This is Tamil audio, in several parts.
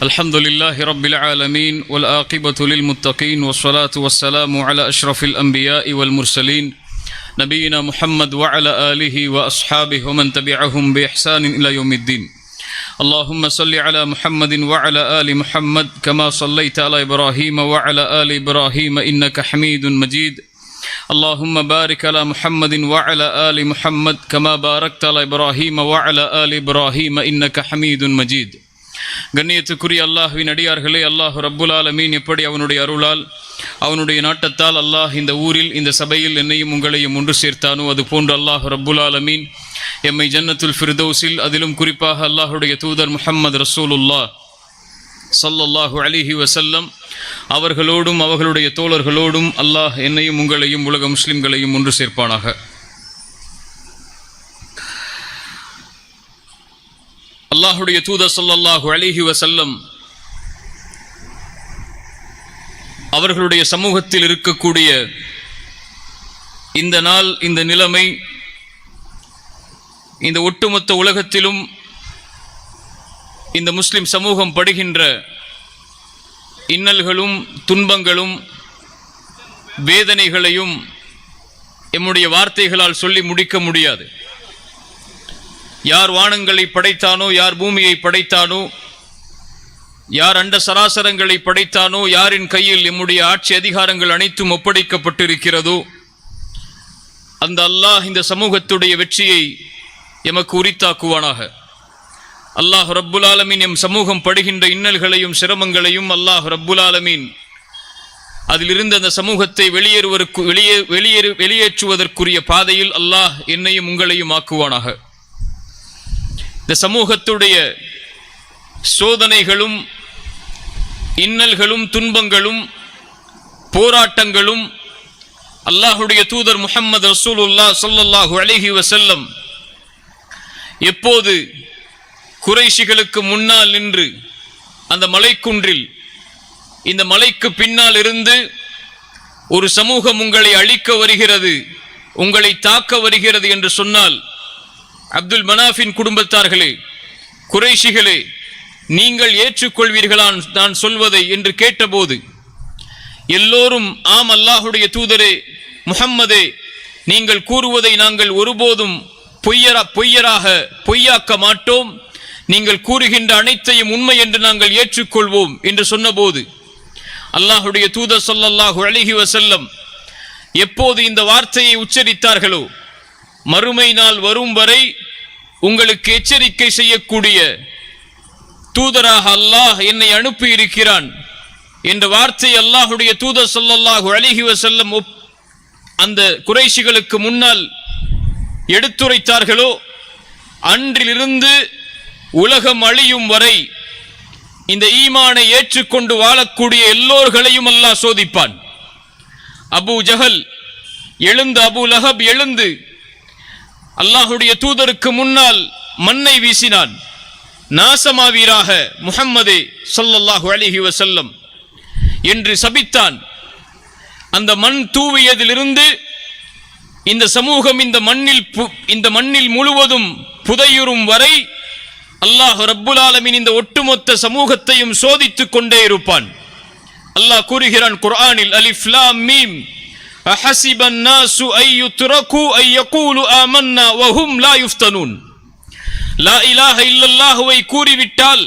الحمد لله رب العالمين والعاقبة للمتقين والصلاة والسلام على أشرف الأنبياء والمرسلين نبينا محمد وعلى آله وأصحابه ومن تبعهم بإحسان إلى يوم الدين. اللهم صل على محمد وعلى آل محمد كما صليت على إبراهيم وعلى آل إبراهيم إنك حميد مجيد. اللهم بارك على محمد وعلى آل محمد كما باركت على إبراهيم وعلى آل إبراهيم إنك حميد مجيد. கண்ணியத்துக்குரிய அல்லாஹ்வின் அடியார்களே, அல்லாஹ் ரப்புல் ஆலமீன் எப்படி அவனுடைய அருளால் அவனுடைய நாட்டத்தால் அல்லாஹ் இந்த ஊரில் இந்த சபையில் என்னையும் உங்களையும் ஒன்று சேர்த்தானோ அதுபோன்று அல்லாஹ் ரப்புல் ஆலமீன் எம்மை ஜன்னத்துல் ஃபிர்தௌஸில் அதிலும் குறிப்பாக அல்லாஹுடைய தூதர் முஹம்மது ரசூலுல்லாஹ் ஸல்லல்லாஹு அலைஹி வஸல்லம் அவர்களோடும் அவர்களுடைய தோழர்களோடும் அல்லாஹ் என்னையும் உங்களையும் உலக முஸ்லிம்களையும் ஒன்று சேர்ப்பானாக. அல்லாஹுடைய தூதர் ஸல்லல்லாஹு அலைஹி வஸல்லம் அவர்களுடைய சமூகத்தில் இருக்கக்கூடிய இந்த நாள், இந்த நிலைமை, இந்த ஒட்டுமொத்த உலகத்திலும் இந்த முஸ்லிம் சமூகம் படுகின்ற இன்னல்களும் துன்பங்களும் வேதனைகளையும் எம்முடைய வார்த்தைகளால் சொல்லி முடிக்க முடியாது. யார் வானங்களை படைத்தானோ, யார் பூமியை படைத்தானோ, யார் அண்ட சராசரங்களை படைத்தானோ, யாரின் கையில் எம்முடைய ஆட்சி அதிகாரங்கள் அனைத்தும் ஒப்படைக்கப்பட்டிருக்கிறதோ அந்த அல்லாஹ் இந்த சமூகத்துடைய வெற்றியை எமக்கு உரித்தாக்குவானாக. அல்லாஹ் ரப்புல் ஆலமீன் எம் சமூகம் படுகின்ற இன்னல்களையும் சிரமங்களையும் அல்லாஹ் ரப்புல் ஆலமீன் அதிலிருந்து அந்த சமூகத்தை வெளியேற்றுவதற்குரிய பாதையில் அல்லாஹ் என்னையும் உங்களையும் ஆக்குவானாக. இந்த சமூகத்துடைய சோதனைகளும் இன்னல்களும் துன்பங்களும் போராட்டங்களும் அல்லாஹுடைய தூதர் முஹம்மது ரசூலுல்லாஹ் ஸல்லல்லாஹு அலைஹி வஸல்லம் எப்போது குறைஷிகளுக்கு முன்னால் நின்று அந்த மலைக்குன்றில் இந்த மலைக்கு பின்னால் இருந்து ஒரு சமூகம் உங்களை அழிக்க வருகிறது, உங்களை தாக்க வருகிறது என்று சொன்னால், அப்துல் மனாஃபின் குடும்பத்தார்களே, குறைஷிகளே, நீங்கள் ஏற்றுக்கொள்வீர்களா நான் சொல்வதை என்று கேட்டபோது எல்லோரும் ஆம் அல்லாஹுடைய தூதரே முஹம்மதே, நீங்கள் கூறுவதை நாங்கள் ஒருபோதும் பொய்யாக்க மாட்டோம், நீங்கள் கூறுகின்ற அனைத்தையும் உண்மை என்று நாங்கள் ஏற்றுக்கொள்வோம் என்று சொன்னபோது அல்லாஹுடைய தூதர் ஸல்லல்லாஹு அலைஹி வஸல்லம் எப்போது இந்த வார்த்தையை உச்சரித்தார்களோ, மறுமை நாள் வரும் வரை உங்களுக்கு எச்சரிக்கை செய்யக்கூடிய தூதராக அல்லாஹ் என்னை அனுப்பி இருக்கிறான் என்ற வார்த்தை அல்லாஹுடைய தூதர் ஸல்லல்லாஹு அலைஹி வஸல்லம் அந்த குறைஷிகளுக்கு முன்னால் எடுத்துரைத்தார்களோ, அன்றிலிருந்து உலகம் அழியும் வரை இந்த ஈமானை ஏற்றுக்கொண்டு வாழக்கூடிய எல்லோர்களையும் அல்லாஹ் சோதிப்பான். அபூ ஜஹல் எழுந்து, அபூ லஹப் எழுந்து அல்லாஹுடைய தூதருக்கு முன்னால் மண்ணை வீசினான். நாசமாவீராக முஹம்மதே ஸல்லல்லாஹு அலைஹி வஸல்லம் என்று சபித்தான். அந்த மண் தூவியதிலிருந்து இந்த சமூகம் இந்த மண்ணில் முழுவதும் புதையுறும் வரை அல்லாஹ் ரப்புல் ஆலமீன் இந்த ஒட்டுமொத்த சமூகத்தையும் சோதித்துக் கொண்டே இருப்பான். அல்லாஹ் கூறுகிறான் குர்ஆனில், அலிஃப் லாம் மீம் அஹஸிபன் நாசு ஐ யுத்ரகு ஐ யகூலு ஆமன்னா வஹும் லா யுஃப்தனூன். லா இலாஹ இல்லல்லாஹுவை கூறிவிட்டால்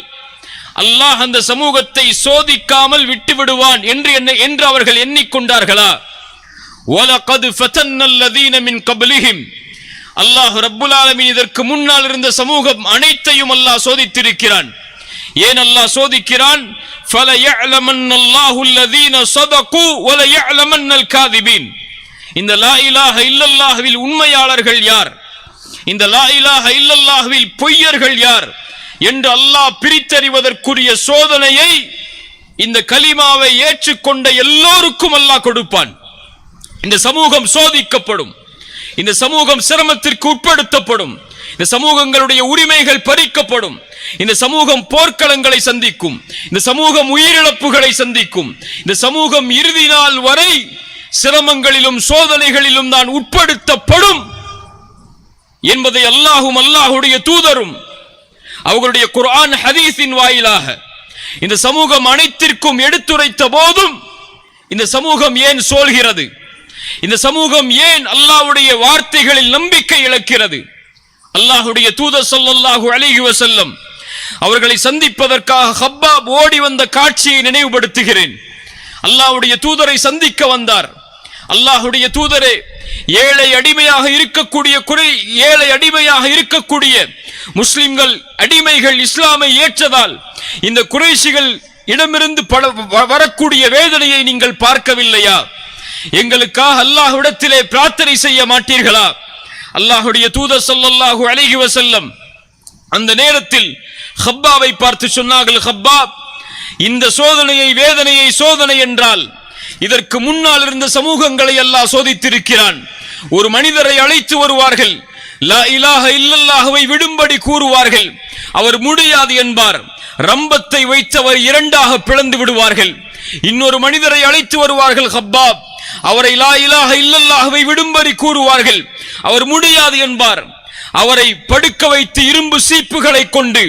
அல்லாஹ் அந்த சமூகத்தை சோதிக்காமல் விட்டு விடுவான் என்று அவர்கள் எண்ணிக்கொண்டார்களா? வலகத் ஃபதன்னல்லதீன மின் கப்லிஹிம். அல்லாஹ் ரப்புல் ஆலமீன் இதற்கு முன்னால் இருந்த சமூகம் அனைத்தையும் அல்லாஹ் சோதித்திருக்கிறான். ஏன் அல்லாஹ் சோதிக்கிறான்? ஃபலயஅலமன்னல்லாஹு அல்லதீன ஸதகு வலயஅலமன்னல் காதிபீன். இந்த லா இலாஹ இல்லல்லாஹ்வில் உண்மையாளர்கள் யார், இந்த லா இலாஹ இல்லல்லாஹ்வில் பொய்யர்கள் யார் என்று அல்லாஹ் பிரித்தறிவதற்குரிய சோதனையை இந்த கலிமாவை ஏற்றுக்கொண்ட எல்லோருக்கும் அல்லாஹ் கொடுப்பான். இந்த சமூகம் சோதிக்கப்படும், இந்த சமூகம் சிரமத்திற்கு உட்படுத்தப்படும், இந்த சமூகங்களுடைய உரிமைகள் பறிக்கப்படும், இந்த சமூகம் போர்க்களங்களை சந்திக்கும், இந்த சமூகம் உயிரிழப்புகளை சந்திக்கும், இந்த சமூகம் இறுதி நாள் வரை சிரமங்களிலும் சோதனைகளிலும் தான் உட்படுத்தப்படும் என்பதை அல்லாஹும் அல்லாஹுடைய தூதரும் அவர்களுடைய குர்ஆன் ஹதீஸின் வாயிலாக இந்த சமூகம் அனைத்திற்கும் எடுத்துரைத்த போதும் இந்த சமூகம் ஏன் சோல்கிறது? இந்த சமூகம் ஏன் அல்லாஹ்வுடைய வார்த்தைகளில் நம்பிக்கை இழக்கிறது? அல்லாஹ்வுடைய தூதர் ஸல்லல்லாஹு அலைஹி வஸல்லம் அவர்களை சந்திப்பதற்காக ஹப்பாப் ஓடி வந்த காட்சியை நினைவுபடுத்துகிறேன். அல்லாஹ்வுடைய தூதரை சந்திக்க வந்தார். அல்லாஹ்வுடைய தூதரே, ஏழை அடிமையாக இருக்கக்கூடிய முஸ்லிம்கள் அடிமைகள் இஸ்லாமை ஏற்றதால் இந்த குறைஷிகள் இடமிருந்து வரக்கூடிய வேதனையை நீங்கள் பார்க்கவில்லையா? எங்களுக்காக அல்லாஹ்விடத்திலே பிரார்த்தனை செய்ய மாட்டீர்களா? அல்லாஹ்வுடைய தூதர் ஸல்லல்லாஹு அலைஹி வஸல்லம் அந்த நேரத்தில் ஹப்பாவை பார்த்து சொன்னார்கள், ஹப்பாப், இந்த சோதனையை வேதனையை சோதனை என்றால் இதற்கு முன்னால் இருந்த சமூகங்களை அல்லாஹ் சோதித்திருக்கிறான். ஒரு மனிதரை அழைத்து வருவார்கள், லா இலாஹ இல்லல்லாஹுவை விடும்படி கூறுவார்கள், அவர் முடியாது என்பார். ரம்பத்தை வைத்தவர் இரண்டாக பிளந்து விடுவார்கள். இன்னொரு மனிதரை அழைத்து வருவார்கள் ஹப்பாப், அவரை லா இலாஹ இல்லல்லாஹுவை விடும்படி கூறுவார்கள், அவர் முடியாது என்பார். அவரை படுக்க வைத்து இரும்பு சீப்புகளை கொண்டு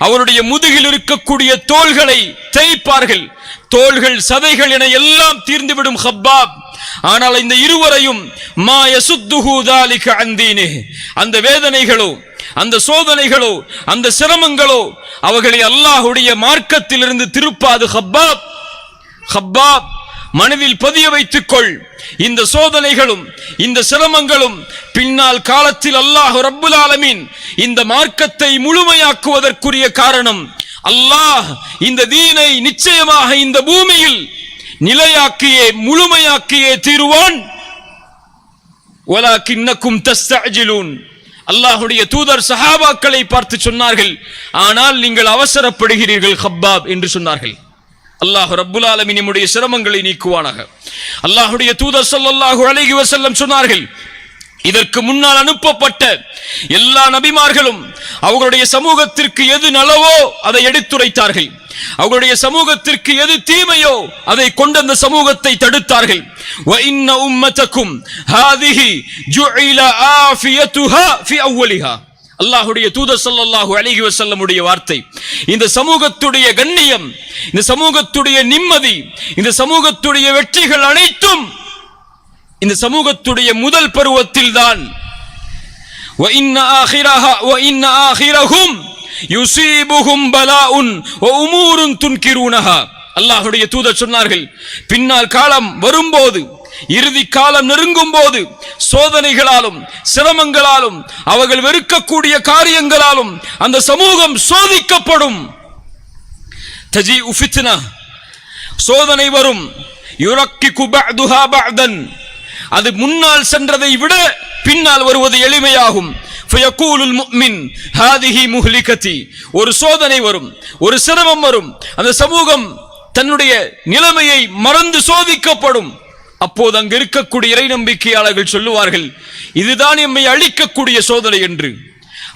அவருடைய முதுகில் இருக்கக்கூடிய தோள்களை தேய்ப்பார்கள். தோள்கள் சதைகள் என எல்லாம் தீர்ந்துவிடும் ஹப்பாப். ஆனால் இந்த இருவரையும் மா யசுத்துஹு ذلك عن دينه, அந்த வேதனைகளோ அந்த சோதனைகளோ அந்த சிரமங்களோ அவர்களை அல்லாஹ்வுடைய மார்க்கத்திலிருந்து திருப்பாது. ஹப்பாப், ஹப்பாப், மனதில் பதிய வைத்துக்கொள், இந்த சோதனைகளும் இந்த சிரமங்களும் பின்னால் காலத்தில் அல்லாஹ் ரப்புல் ஆலமீன் இந்த மார்க்கத்தை முழுமையாக்குவதற்குரிய காரணம். அல்லாஹ் இந்த தீனை நிச்சயமாக இந்த பூமியில் நிலையாக்கியே முழுமையாக்கியே தீருவான். வலாகின்னக்கும் தஸ்தஅஜிலூன், அல்லாஹ்வுடைய தூதர் சஹாபாக்களை பார்த்து சொன்னார்கள், ஆனால் நீங்கள் அவசரப்படுகிறீர்கள் ஹப்பாப் என்று சொன்னார்கள். அல்லாஹ் ரப்புல் ஆலமீன் நம்முடைய சிரமங்களை நீக்குவானாக. அல்லாஹ்வுடைய தூதர் ஸல்லல்லாஹு அலைஹி வஸல்லம் சொன்னார்கள், இதற்கு முன்னால் அனுப்பப்பட்ட எல்லா நபிமார்களும் அவர்களுடைய சமூகத்திற்கு எது நலவோ அதை எடுத்துரைத்தார்கள், அவர்களுடைய சமூகத்திற்கு எது தீமையோ அதை கொண்டு அந்த சமூகத்தை தடுத்தார்கள். வ இன்ன உம்மதக்கும் ஹாதிஹி ஜுஇல ஆஃபியதுஹா ஃபி அவ்வலிஹா, அல்லாஹ்வுடைய தூதர் ஸல்லல்லாஹு அலைஹி வஸல்லம் உடைய வார்த்தை. இந்த சமூகத்துடைய கண்ணியம், இந்த சமூகத்துடைய நிம்மதி, இந்த சமூகத்துடைய வெற்றிகள் அனைத்தும் இந்த சமூகத்துடைய முதல் பருவத்தில் தான். வ இன்ன ஆகிரஹும் யுஸீபுஹும் பலாஉன் வ உமூருன் துன்கிரூனஹா, அல்லாஹ்வுடைய தூதர் சொன்னார்கள், பின்னால் காலம் வரும்போது, இறுதி காலம் நெருங்கும் போது சோதனைகளாலும் சிரமங்களாலும் அவர்கள் வெறுக்கக்கூடிய காரியங்களாலும் அந்த சமூகம் சோதிக்கப்படும். தஜீஉ ஃபித்னா, சோதனை வரும். யுரக்கிகு பஅதுஹா பஅதன், அது முன்னால் சென்றதை விட பின்னால் வருவது எளிமையாகும். ஃபயகூலுல் முஃமின் ஹாதிஹி முஹ்லிகதி, ஒரு சோதனை வரும், ஒரு சிரமம் வரும், அந்த சமூகம் தன்னுடைய நிலைமையை மறந்து சோதிக்கப்படும். அப்போது அங்கு இருக்கக்கூடிய இறை நம்பிக்கையாளர்கள் சொல்லுவார்கள், இதுதான் எம்மை அழிக்கக்கூடிய சோதனை என்று.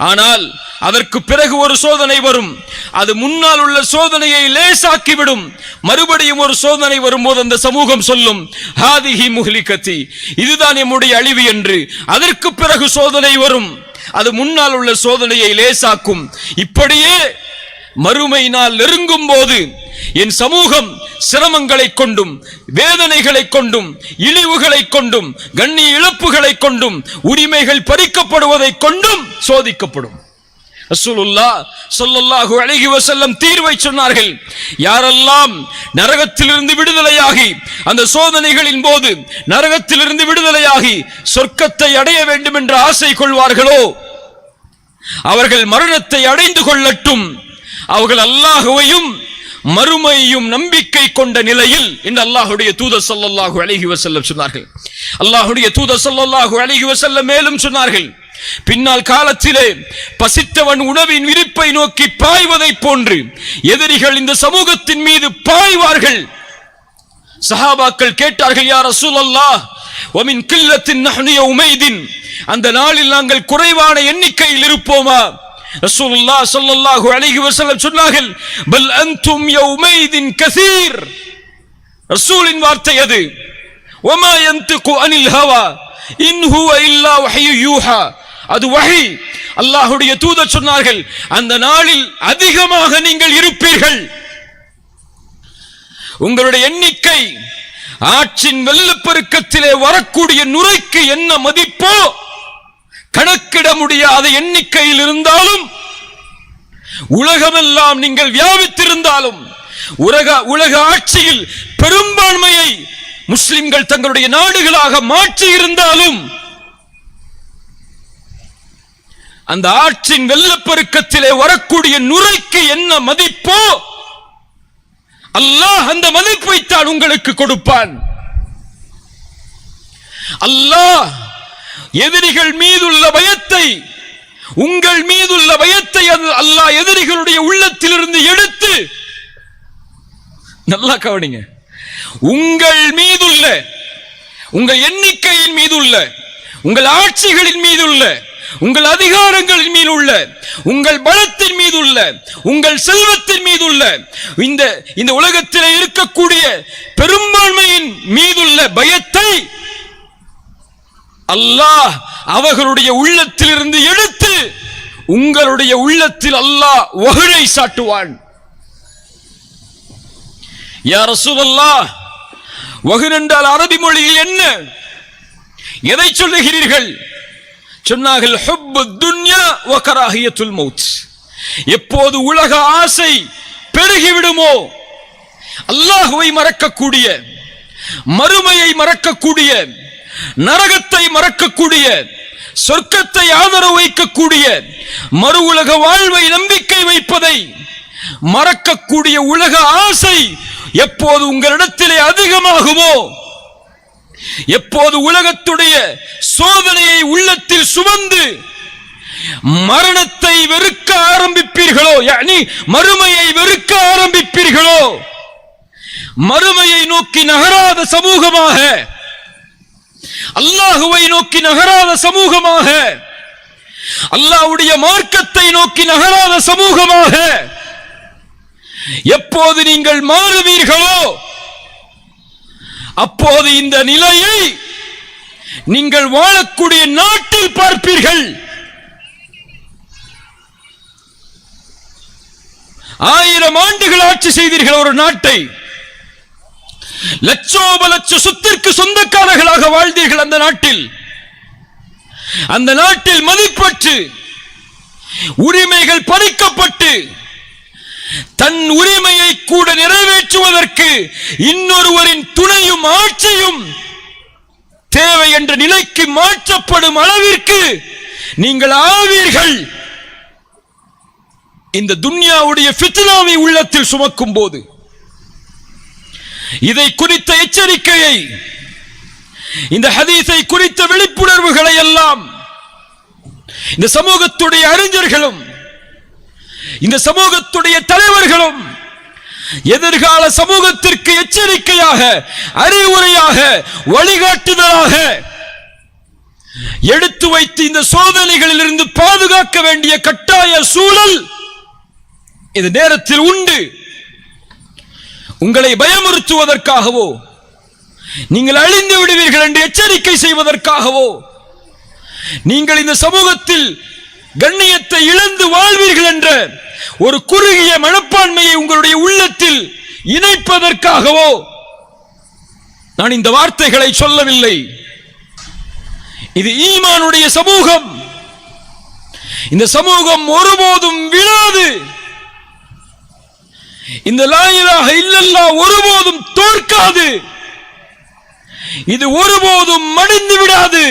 ஆனால் அதற்கு பிறகு ஒரு சோதனை வரும், அது முன்னால் உள்ள சோதனையை லேசாக்கிவிடும். மறுபடியும் ஒரு சோதனை வரும்போது அந்த சமூகம் சொல்லும், ஹாதிஹி முஹ்லிகதி, இதுதான் எம்முடைய அழிவு என்று. அதற்கு பிறகு சோதனை வரும், அது முன்னால் உள்ள சோதனையை லேசாக்கும். இப்படியே மறுமை நாள் நெருங்கும் போது என் சமூகம் சிரமங்களை கொண்டும் வேதனைகளை கொண்டும் இழிவுகளை கொண்டும் கண்ணிய இழப்புகளை கொண்டும் உரிமைகள் பறிக்கப்படுவதை கொண்டும் சோதிக்கப்படும். ரசூலுல்லாஹ் ஸல்லல்லாஹு அலைஹி வஸல்லம் தீர்வை சொன்னார்கள். யாரெல்லாம் நரகத்திலிருந்து விடுதலையாகி அந்த சோதனைகளின் போது நரகத்திலிருந்து விடுதலையாகி சொர்க்கத்தை அடைய வேண்டும் என்ற ஆசை கொள்வார்களோ அவர்கள் மரணத்தை அடைந்து கொள்ளட்டும். அவர்கள் அல்லாஹ்வையும் மறுமையும் நம்பிக்கை கொண்ட நிலையில் என்று அல்லாஹ்வுடைய தூதர் ஸல்லல்லாஹு அலைஹி வஸல்லம் சொன்னார்கள். அல்லாஹ்வுடைய தூதர் ஸல்லல்லாஹு அலைஹி வஸல்லம் மேலும் சொன்னார்கள், பின்னால் காலத்திலே பசித்தவன் உணவின் விரிப்பை நோக்கி பாய்வதை போன்று எதிரிகள் இந்த சமூகத்தின் மீது பாய்வார்கள். சஹாபாக்கள் கேட்டார்கள், யா ரசூலல்லாஹ், வமின் கில்லத்தின் நஹ்னு யௌமைதின், அந்த நாளில் நாங்கள் குறைவான எண்ணிக்கையில் இருப்போமா? ரசூலுல்லாஹ் ஸல்லல்லாஹு அலைஹி வஸல்லம் சொன்னார்கள், பல் அன்தும் யௌமைதின் கஸீர். ரசூலின் வார்த்தை அது. வமா யன்திகு அனில் ஹவா இன் ஹுவ இல்லா வஹ்யு யூஹா, அது வஹி. அல்லாஹ்வுடைய தூதர் சொன்னார்கள், அந்த நாளில் அதிகமாக நீங்கள் இருப்பீர்கள். உங்களுடைய எண்ணிக்கை ஆற்றின் வெள்ளப்பெருக்கத்திலே வரக்கூடிய நுரைக்கு என்ன மதிப்போ கணக்கிட முடியாத எண்ணிக்கையில் இருந்தாலும், உலகமெல்லாம் நீங்கள் வியாபித்திருந்தாலும், உலக ஆட்சியில் பெரும்பான்மையை முஸ்லிம்கள் தங்களுடைய நாடுகளாக மாற்றி இருந்தாலும், அந்த ஆற்றின் வெள்ளப்பெருக்கத்திலே வரக்கூடிய நுரைக்கு என்ன மதிப்போ அல்லாஹ் அந்த மதிப்பைத்தான் உங்களுக்கு கொடுப்பான். அல்லாஹ் எதிரிகள் மீதுள்ள பயத்தை, உங்கள் மீதுள்ள பயத்தை அல்லாஹ் எதிரிகளுடைய உள்ளத்திலிருந்து எடுத்து, நல்லா கவனிங்க, உங்கள் மீதுள்ள, உங்கள் எண்ணிக்கையின் மீதுள்ள, உங்கள் ஆட்சிகளின் மீதுள்ள, உங்கள் அதிகாரங்களின் மீது உள்ள, உங்கள் பலத்தின் மீது உள்ள, உங்கள் செல்வத்தின் மீது உள்ள, இந்த உலகத்தில் இருக்கக்கூடிய பெரும்பான்மையின் மீதுள்ள பயத்தை அல்லாஹ் அவர்களுடைய உள்ளத்திலிருந்து எடுத்து உங்களுடைய உள்ளத்தில் அல்லாஹ் வஹ்யை சாட்டுவான். யா ரசூலல்லாஹ், வஹ் என்றால் அரபி மொழியில் என்ன, எதை சொல்லுகிறீர்கள்? சொன்னார்கள், ஹுப்பு துன்யா வ கராஹியத்துல் மௌத். எப்போது உலக ஆசை பெருகிவிடுமோ, அல்லாஹ்வை மறக்கக்கூடிய, மறுமையை மறக்கக்கூடிய, நரகத்தை மறக்கக்கூடிய, சொர்க்கத்தை ஆதரவு வைக்கக்கூடிய, மறு உலக வாழ்வை நம்பிக்கை வைப்பதை மறக்கக்கூடிய உலக ஆசை எப்போது உங்களிடத்திலே அதிகமாகுமோ, எப்போது உலகத்துடைய சோதனையை உள்ளத்தில் சுமந்து மரணத்தை வெறுக்க ஆரம்பிப்பீர்களோ, மறுமையை வெறுக்க ஆரம்பிப்பீர்களோ, மறுமையை நோக்கி நகராத சமூகமாக, அல்லாஹுவை நோக்கி நகராத சமூகமாக, அல்லாஹ்வுடைய மார்க்கத்தை நோக்கி நகராத சமூகமாக எப்போது நீங்கள் மாறுவீர்களோ, அப்போது இந்த நிலையை நீங்கள் வாழக்கூடிய நாட்டில் பார்ப்பீர்கள். 1000 ஆண்டுகள் ஆட்சி செய்தீர்கள் ஒரு நாட்டை, லட்சோப லட்ச சொத்திற்கு சொந்தக்காரர்களாக வாழ்ந்தீர்கள். அந்த நாட்டில் மதிப்பற்று உரிமைகள் பறிக்கப்பட்டு, தன் உரிமையை கூட நிறைவேற்றுவதற்கு இன்னொருவரின் துணையும் ஆட்சியும் தேவை என்ற நிலைக்கு மாற்றப்படும் அளவிற்கு நீங்கள் ஆவீர்கள். இந்த துன்யாவுடைய ஃபித்னாவை உள்ளத்தில் சுமக்கும் போது இதை குறித்த எச்சரிக்கையை, இந்த ஹதீஸை குறித்த விழிப்புணர்வுகளை எல்லாம் இந்த சமூகத்துடைய அறிஞர்களும் இந்த சமூகத்துடைய தலைவர்களும் எதிர்கால சமூகத்திற்கு எச்சரிக்கையாக, அறிவுரையாக, வழிகாட்டுதலாக எடுத்து வைத்து இந்த சோதனைகளில் இருந்து பாதுகாக்க வேண்டிய கட்டாய சூழல் இந்த நேரத்தில் உண்டு. உங்களை பயமுறுத்துவதற்காகவோ, நீங்கள் அழிந்து விடுவீர்கள் என்று எச்சரிக்கை செய்வதற்காகவோ, நீங்கள் இந்த சமூகத்தில் கண்ணியத்தை இழந்து வாழ்வீர்கள் என்ற ஒரு குறுகிய மனப்பான்மையை உங்களுடைய உள்ளத்தில் இணைப்பதற்காகவோ நான் இந்த வார்த்தைகளை சொல்லவில்லை. இது ஈமானுடைய சமூகம். இந்த சமூகம் ஒருபோதும் விழாது. இந்த லா இலாஹ இல்லல்லாஹ் ஒருபோதும் தோற்காது. இது ஒருபோதும் மடிந்து விடாது.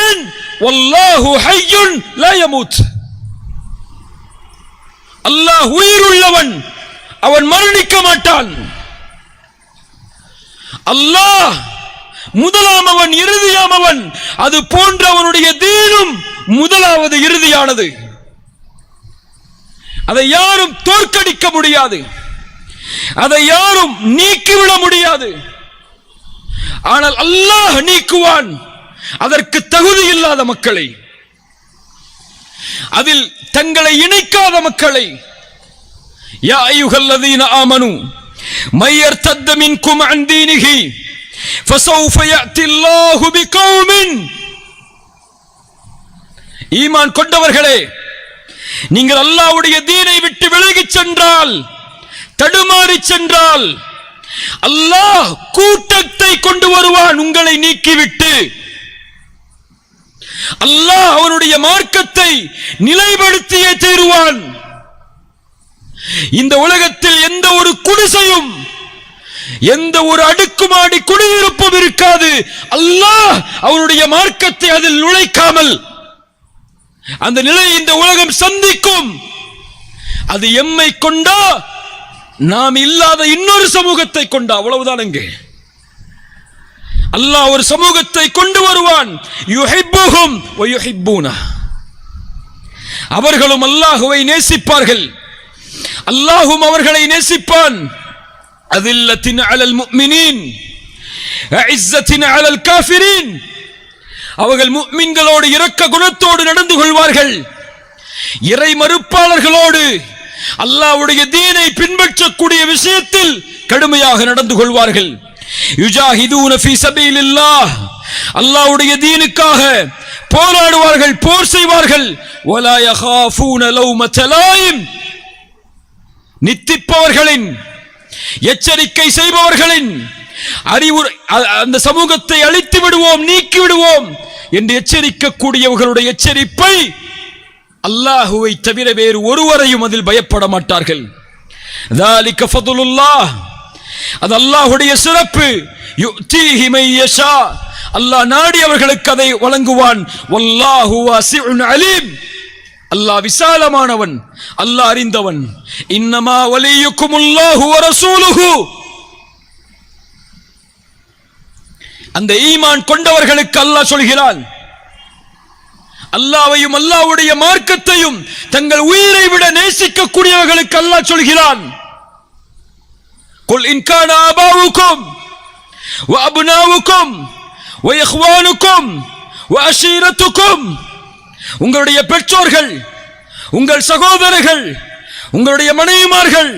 ஏன்? வல்லாஹு ஹய்யுன் லா யமூத். அல்லாஹ் உயிருள்ளவன், அவன் மரணிக்க மாட்டான். அல்லாஹ் முதலாமவன், இறுதியாமவன். அது போன்ற அவனுடைய தீனும் முதலாவது, இறுதியானது. அதை யாரும் தோற்கடிக்க முடியாது, அதை யாரும் நீக்கிவிட முடியாது. ஆனால் அல்லாஹ் நீக்குவான் அதற்கு தகுதி இல்லாத மக்களை, அதில் தங்களை இணைக்காத மக்களை. யா அய்யுஹல்லதீன ஆமனு மய்யர்தத்த மின்கும் அன் தீனிஹி ஃபஸௌஃப யஅத்தில்லாஹு பிகௌமின். ஈமான் கொண்டவர்களே, நீங்கள் அல்லாஹ்வுடைய தீனை விட்டு விலகிச் சென்றால், தடுமாறி சென்றால், அல்லாஹ் கூட்டத்தை கொண்டு வருவான் உங்களை நீக்கிவிட்டு. அல்லாஹ் அவனுடைய மார்க்கத்தை நிலைப்படுத்தியே தீருவான். இந்த உலகத்தில் எந்த ஒரு குடிசையும் எந்த ஒரு அடுக்குமாடி குடியிருப்பும் இருக்காது அல்லாஹ் அவனுடைய மார்க்கத்தை அதில் நுழைக்காமல். அந்த நிலை இந்த உலகம் சந்திக்கும். அது எம்மை கொண்டா, நாம் இல்லாத இன்னொரு சமூகத்தை கொண்டா, அவ்வளவுதான். அங்கே அல்லாஹ் ஒரு சமூகத்தை கொண்டு வருவான். யுஹிப்புஹும் வ யுஹிப்பூனா, அவர்களும் அல்லாஹ்வை நேசிப்பார்கள், அல்லாஹ்வும் அவர்களை நேசிப்பான். அதில்லத்தின் அலல் முஃமினீன் அஇஸ்ஸத்தின் அலல் காஃபிரீன், அவர்கள் முஃமின்களோடு இரக்க குணத்தோடு நடந்து கொள்வார்கள். இறை மறுப்பாளர்களோடு அல்லாஹ்வுடைய தீனை பின்பற்றக்கூடிய விஷயத்தில் கடுமையாக நடந்து கொள்வார்கள். யுஜாஹிதூன ஃபீ ஸபீலில்லாஹ், அல்லாஹ்வுடைய தீனுக்காக போராடுவார்கள், போர் செய்வார்கள். வலா யகாஃபூன லௌமத லாயிம், நித்திப்பவர்களின் எச்சரிக்கை செய்பவர்களின் அறிவுரை, அந்த சமூகத்தை அழித்து விடுவோம், நீக்கி விடுவோம் என்று எச்சரிக்கக்கூடியவர்களுடைய எச்சரிப்பை அல்லாஹுவை தவிர வேறு ஒருவரையும் அதில் பயப்பட மாட்டார்கள். ذَلِكَ فَضْلُ اللَّهِ, அது அல்லாஹ்வுடைய சிறப்பு. يُؤْتِيهِ مَن يَشَاءُ, அல்லாஹ் நாடி அவர்களுக்கு அதை வழங்குவான். வல்லாஹு வாசிஉன் அலீம், அல்லாஹ் விசாலமானவன், அல்லாஹ் அறிந்தவன். இன்னமா வலியுக்குமுல்லாஹு வ ரசூலுஹு, அந்த ஈமான் கொண்டவர்களுக்கு அல்லாஹ் சொல்கிறான், அல்லாஹ்வையும் அல்லாஹ்வுடைய மார்க்கத்தையும் தங்கள் உயிரை விட நேசிக்கக்கூடியவர்களுக்கு அல்லாஹ் சொல்கிறான். குல் இன் கான ஆபாவுக்கும் வ அப்னாவுக்கும் வ இஹ்வானுக்கும் வ அஷீரத்துக்கும், உங்களுடைய பெற்றோர்கள், உங்கள் சகோதரர்கள், உங்களுடைய மனைவிமார்கள்,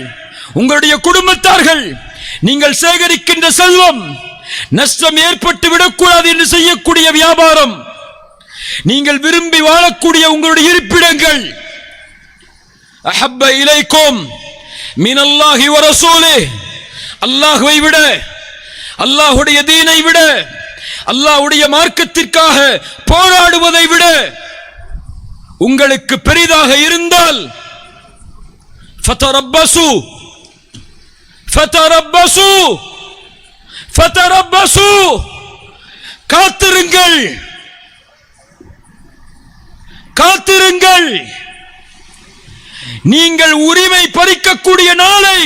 உங்களுடைய குடும்பத்தார்கள், நீங்கள் சேகரிக்கின்ற செல்வம் நஷ்டம் ஏற்பட்டு விடக்கூடாது என்று செய்யக்கூடிய வியாபாரம், நீங்கள் விரும்பி வாழக்கூடிய உங்களுடைய இருப்பிடங்கள், அஹப்ப இலைக்கும் மினல்லாஹி வ ரசூலிஹி, அல்லாஹ்வை விட, அல்லாஹ்வுடைய தீனை விட, அல்லாஹ்வுடைய மார்க்கத்திற்காக போராடுவதை விட உங்களுக்கு பெரிதாக இருந்தால் ஃபதரப்பசு ஃபதரப்பசு ஃபதரப்பசு, காத்திருங்கள், காத்திருங்கள். நீங்கள் உரிமை பறிக்கக்கூடிய நாளை,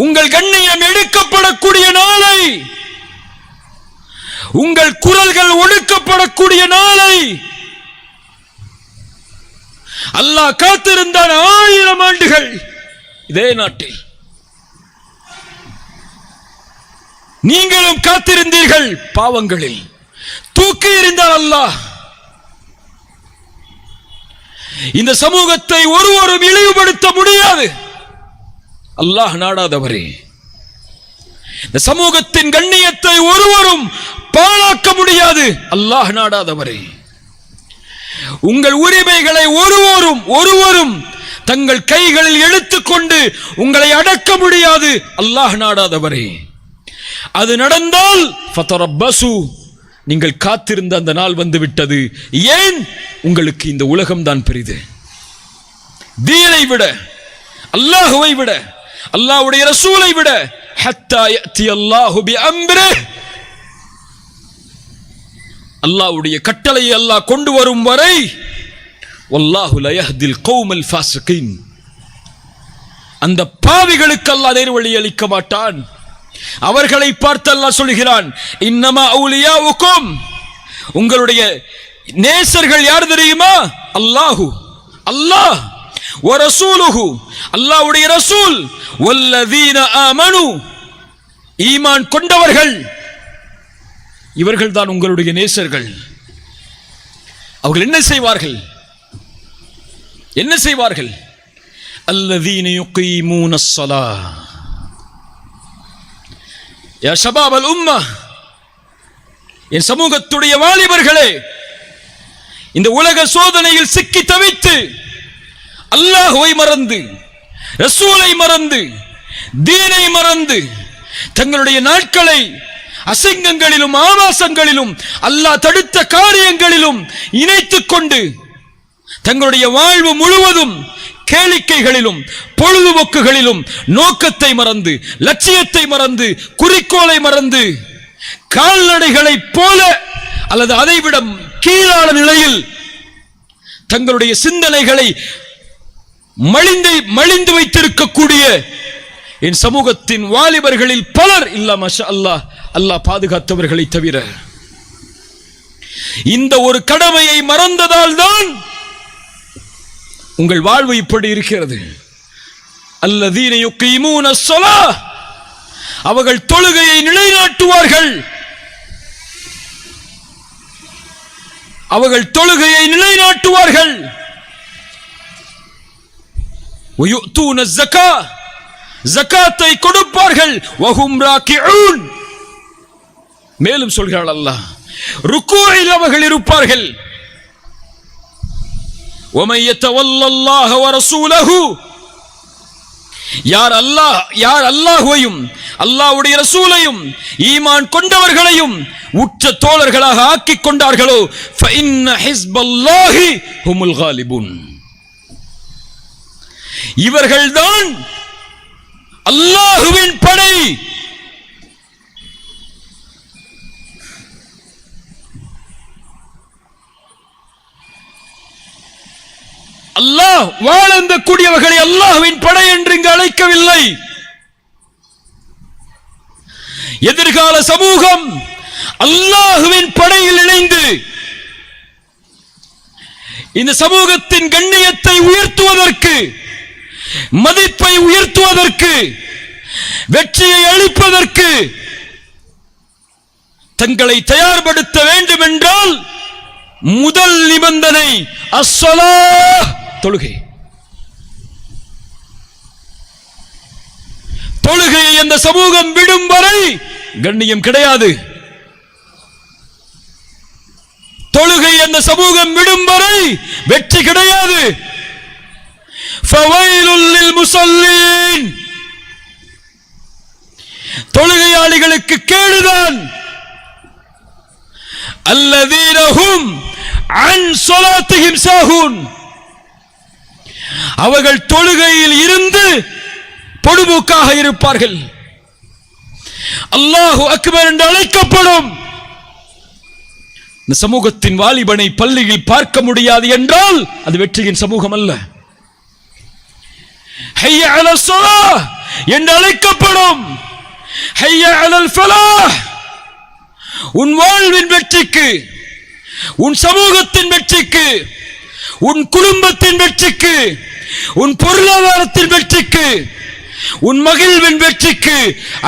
உங்கள் கண்ணியம் எடுக்கப்படக்கூடிய நாளை, உங்கள் குரல்கள் ஒடுக்கப்படக்கூடிய நாளை அல்லாஹ் காத்திருந்தான் 1000 ஆண்டுகள் இதே நாட்டில். நீங்களும் காத்திருந்தீர்கள் பாவங்களில், தூக்கி எறிந்தார் அல்லாஹ். இந்த சமூகத்தை ஒருவரும் இழிவுபடுத்த முடியாது அல்லாஹ் நாடாதவரே. இந்த சமூகத்தின் கண்ணியத்தை ஒருவரும் பாழாக்க முடியாது அல்லாஹ் நாடாதவரே. உங்கள் உரிமைகளை ஒருவரும் தங்கள் கைகளில் எடுத்துக்கொண்டு உங்களை அடக்க முடியாது அல்லாஹ் நாடாதவரே. அது நடந்தால் ஃபதரப்பசு, நீங்கள் காத்திருந்த அந்த நாள் வந்து விட்டது. ஏன்? உங்களுக்கு இந்த உலகம் தான் பெரிது. தீனை விட, அல்லாஹ்வை விட, அல்லாஹ்வுடைய ரசூலை விட, ஹத்தா யஅதி அல்லாஹு பிஅம்ரிஹி, அல்லாஹ்வுடைய கட்டளையை அல்லாஹ் கொண்டு வரும் வரை, வல்லாஹு லா யஹ்தில் கௌமல் ஃபாஸிகீன், அந்த பாவிகளுக்கு அல்லாஹ் நேர்வழி அளிக்க மாட்டான். அவர்களை பார்த்து அல்லாஹ் சொல்கிறான், இன்னமா அவுலியாவுக்கும், உங்களுடைய நேசர்கள் யார் தெரியுமா? அல்லாஹு, அல்லாஹ், வ ரசூலுஹு, அல்லாஹ்வுடைய ரசூல், வல்லதீன ஆமனு, ஈமான் கொண்டவர்கள், இவர்கள் தான் உங்களுடைய நேசர்கள். அவர்கள் என்ன செய்வார்கள்? என்ன செய்வார்கள்? அல்லதீன யுகீமூனஸ் ஸலாஹ். யா ஷபாப் அல் உம்மா, என் சமூகத்துடைய வாலிபர்களே, இந்த உலக சோதனையில் சிக்கி தவித்து, அல்லாஹ்வை மறந்து, ரசூலை மறந்து, தீனை மறந்து தங்களுடைய நாட்களை அசிங்கங்களிலும் ஆபாசங்களிலும் அல்லாஹ் தடுத்த காரியங்களிலும் இணைத்துக் கொண்டு தங்களுடைய வாழ்வு முழுவதும் கேளிக்கைகளிலும் பொழுதுபோக்குகளிலும் நோக்கத்தை மறந்து, லட்சியத்தை மறந்து, குறிக்கோளை மறந்து, கால்நடைகளைப் போல அல்லது அதைவிட கீழான நிலையில் தங்களுடைய சிந்தனைகளை மலிந்து வைத்திருக்கக்கூடிய என் சமூகத்தின் வாலிபர்களில் பலர் இல்ல மாஷா அல்லாஹ், அல்லாஹ் பாதுகாத்தவர்களை தவிர, இந்த ஒரு கடமையை மறந்ததால் தான் உங்கள் வாழ்வு இப்படி இருக்கிறது. அல்லதீன யுகீமூன ஸலாஹ், அவர்கள் தொழுகையை நிலைநாட்டுவார்கள், அவர்கள் தொழுகையை நிலைநாட்டுவார்கள். வயுத்தூன ஸக்கா, ஜகாத்தை கொடுப்பார்கள். வஹும் ராக்கிஊன், மேலும் சொல்கிறார் அல்லாஹ், ருக்கூஇல் அவர்கள் இருப்பார்கள். وَمَن يَتَوَلَّ اللَّهَ وَرَسُولَهُ, யார் அல்லாஹ்வையும் அல்லாஹ்வுடைய ரசூலையும் ஈமான் கொண்டவர்களையும் உற்ற தோழர்களாக ஆக்கிக் கொண்டார்களோ فَإِنَّ حِزْبَ اللَّهِ هُمُ الْغَالِبُونَ, இவர்கள்தான் அல்லாஹ்வின் படை. அல்லாஹ் வாழ்ந்த கூடியவர்களை அல்லாஹ்வின் படை என்று இங்கு அழைக்கவில்லை. எதிர்கால சமூகம் அல்லாஹ்வின் படையில் இணைந்து இந்த சமூகத்தின் கண்ணியத்தை உயர்த்துவதற்கு, மதிப்பை உயர்த்துவதற்கு, வெற்றியை அளிப்பதற்கு தங்களை தயார்படுத்த வேண்டும் என்றால் முதல் நிபந்தனை அஸ்ஸலாஹ், தொழுகை. தொழுகையை அந்த சமூகம் விடும் வரை கண்ணியம் கிடையாது. தொழுகை அந்த சமூகம் விடும் வரை வெற்றி கிடையாது. ஃபவைலுல் லில் முஸல்லீன், தொழுகையாளிகளுக்கு கேடுதான். அல்லதீன ஹும் அன் ஸலாத்திஹிம் சாஹூன், அவர்கள் தொழுகையில் இருந்து பொடுபோக்காக இருப்பார்கள். அல்லாஹு அக்பர் என்று அழைக்கப்படும் இந்த சமூகத்தின் வாலிபனை பள்ளியில் பார்க்க முடியாது என்றால் அது வெற்றியின் சமூகம் அல்ல. ஹய்ய அலல் ஸலாஹ் என்று அழைக்கப்படும், ஹய்ய அலல் ஃபலாஹ், உன் வாழ்வின் வெற்றிக்கு, உன் சமூகத்தின் வெற்றிக்கு, உன் குடும்பத்தின் வெற்றிக்கு, உன் பொருளாதாரத்தின் வெற்றிக்கு, உன் மகிழ்வின் வெற்றிக்கு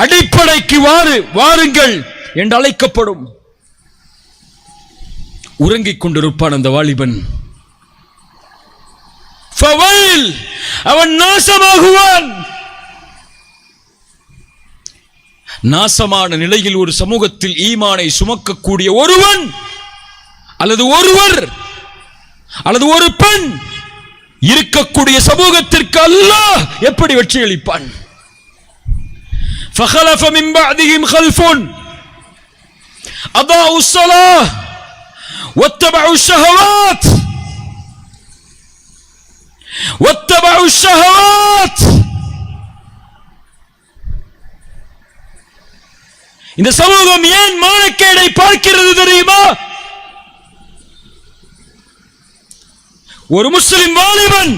அடிப்படைக்கு வாருங்கள் என்று அழைக்கப்படும். உறங்கிக் கொண்டிருப்பான் அந்த வாலிபன். ஃபவைல், அவன் நாசமாகுவான். நாசமான நிலையில் ஒரு சமூகத்தில் ஈமானை சுமக்கக்கூடிய ஒருவன் அல்லது ஒருவர் அல்லது ஒரு பெண் இருக்கக்கூடிய சமூகத்திற்கு அல்லாஹ் எப்படி வெற்றி அளிப்பான்? فخلف من بعدهم خلف أضاعوا الصلاة واتبعوا الشهوات. இந்த சமூகம் ஏன் மானக்கேடை பார்க்கிறது தெரியுமா? ஒரு முஸ்லிம் வாலிபன்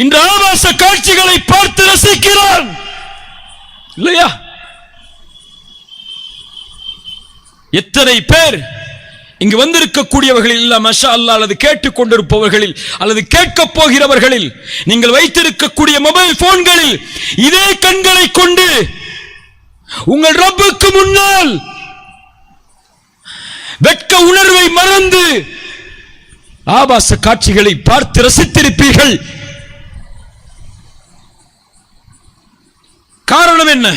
இந்த ஆபாச காட்சிகளை பார்த்து ரசிக்கிறான் இல்லையா? எத்தனை பேர் இங்கு வந்திருக்கக்கூடியவர்களில் இல்ல மஷா அல்லாஹ், அல்லது கேட்டுக் கொண்டிருப்பவர்களில் அல்லது கேட்கப் போகிறவர்களில் நீங்கள் வைத்திருக்கக்கூடிய மொபைல் போன்களில் இதே கண்களை கொண்டு உங்கள் ரப்புக்கு முன்னால் வெட்க உணர்வை மறந்து ஆபாச காட்சிகளை பார்த்து ரசித்திருப்பீர்கள். காரணம் என்ன?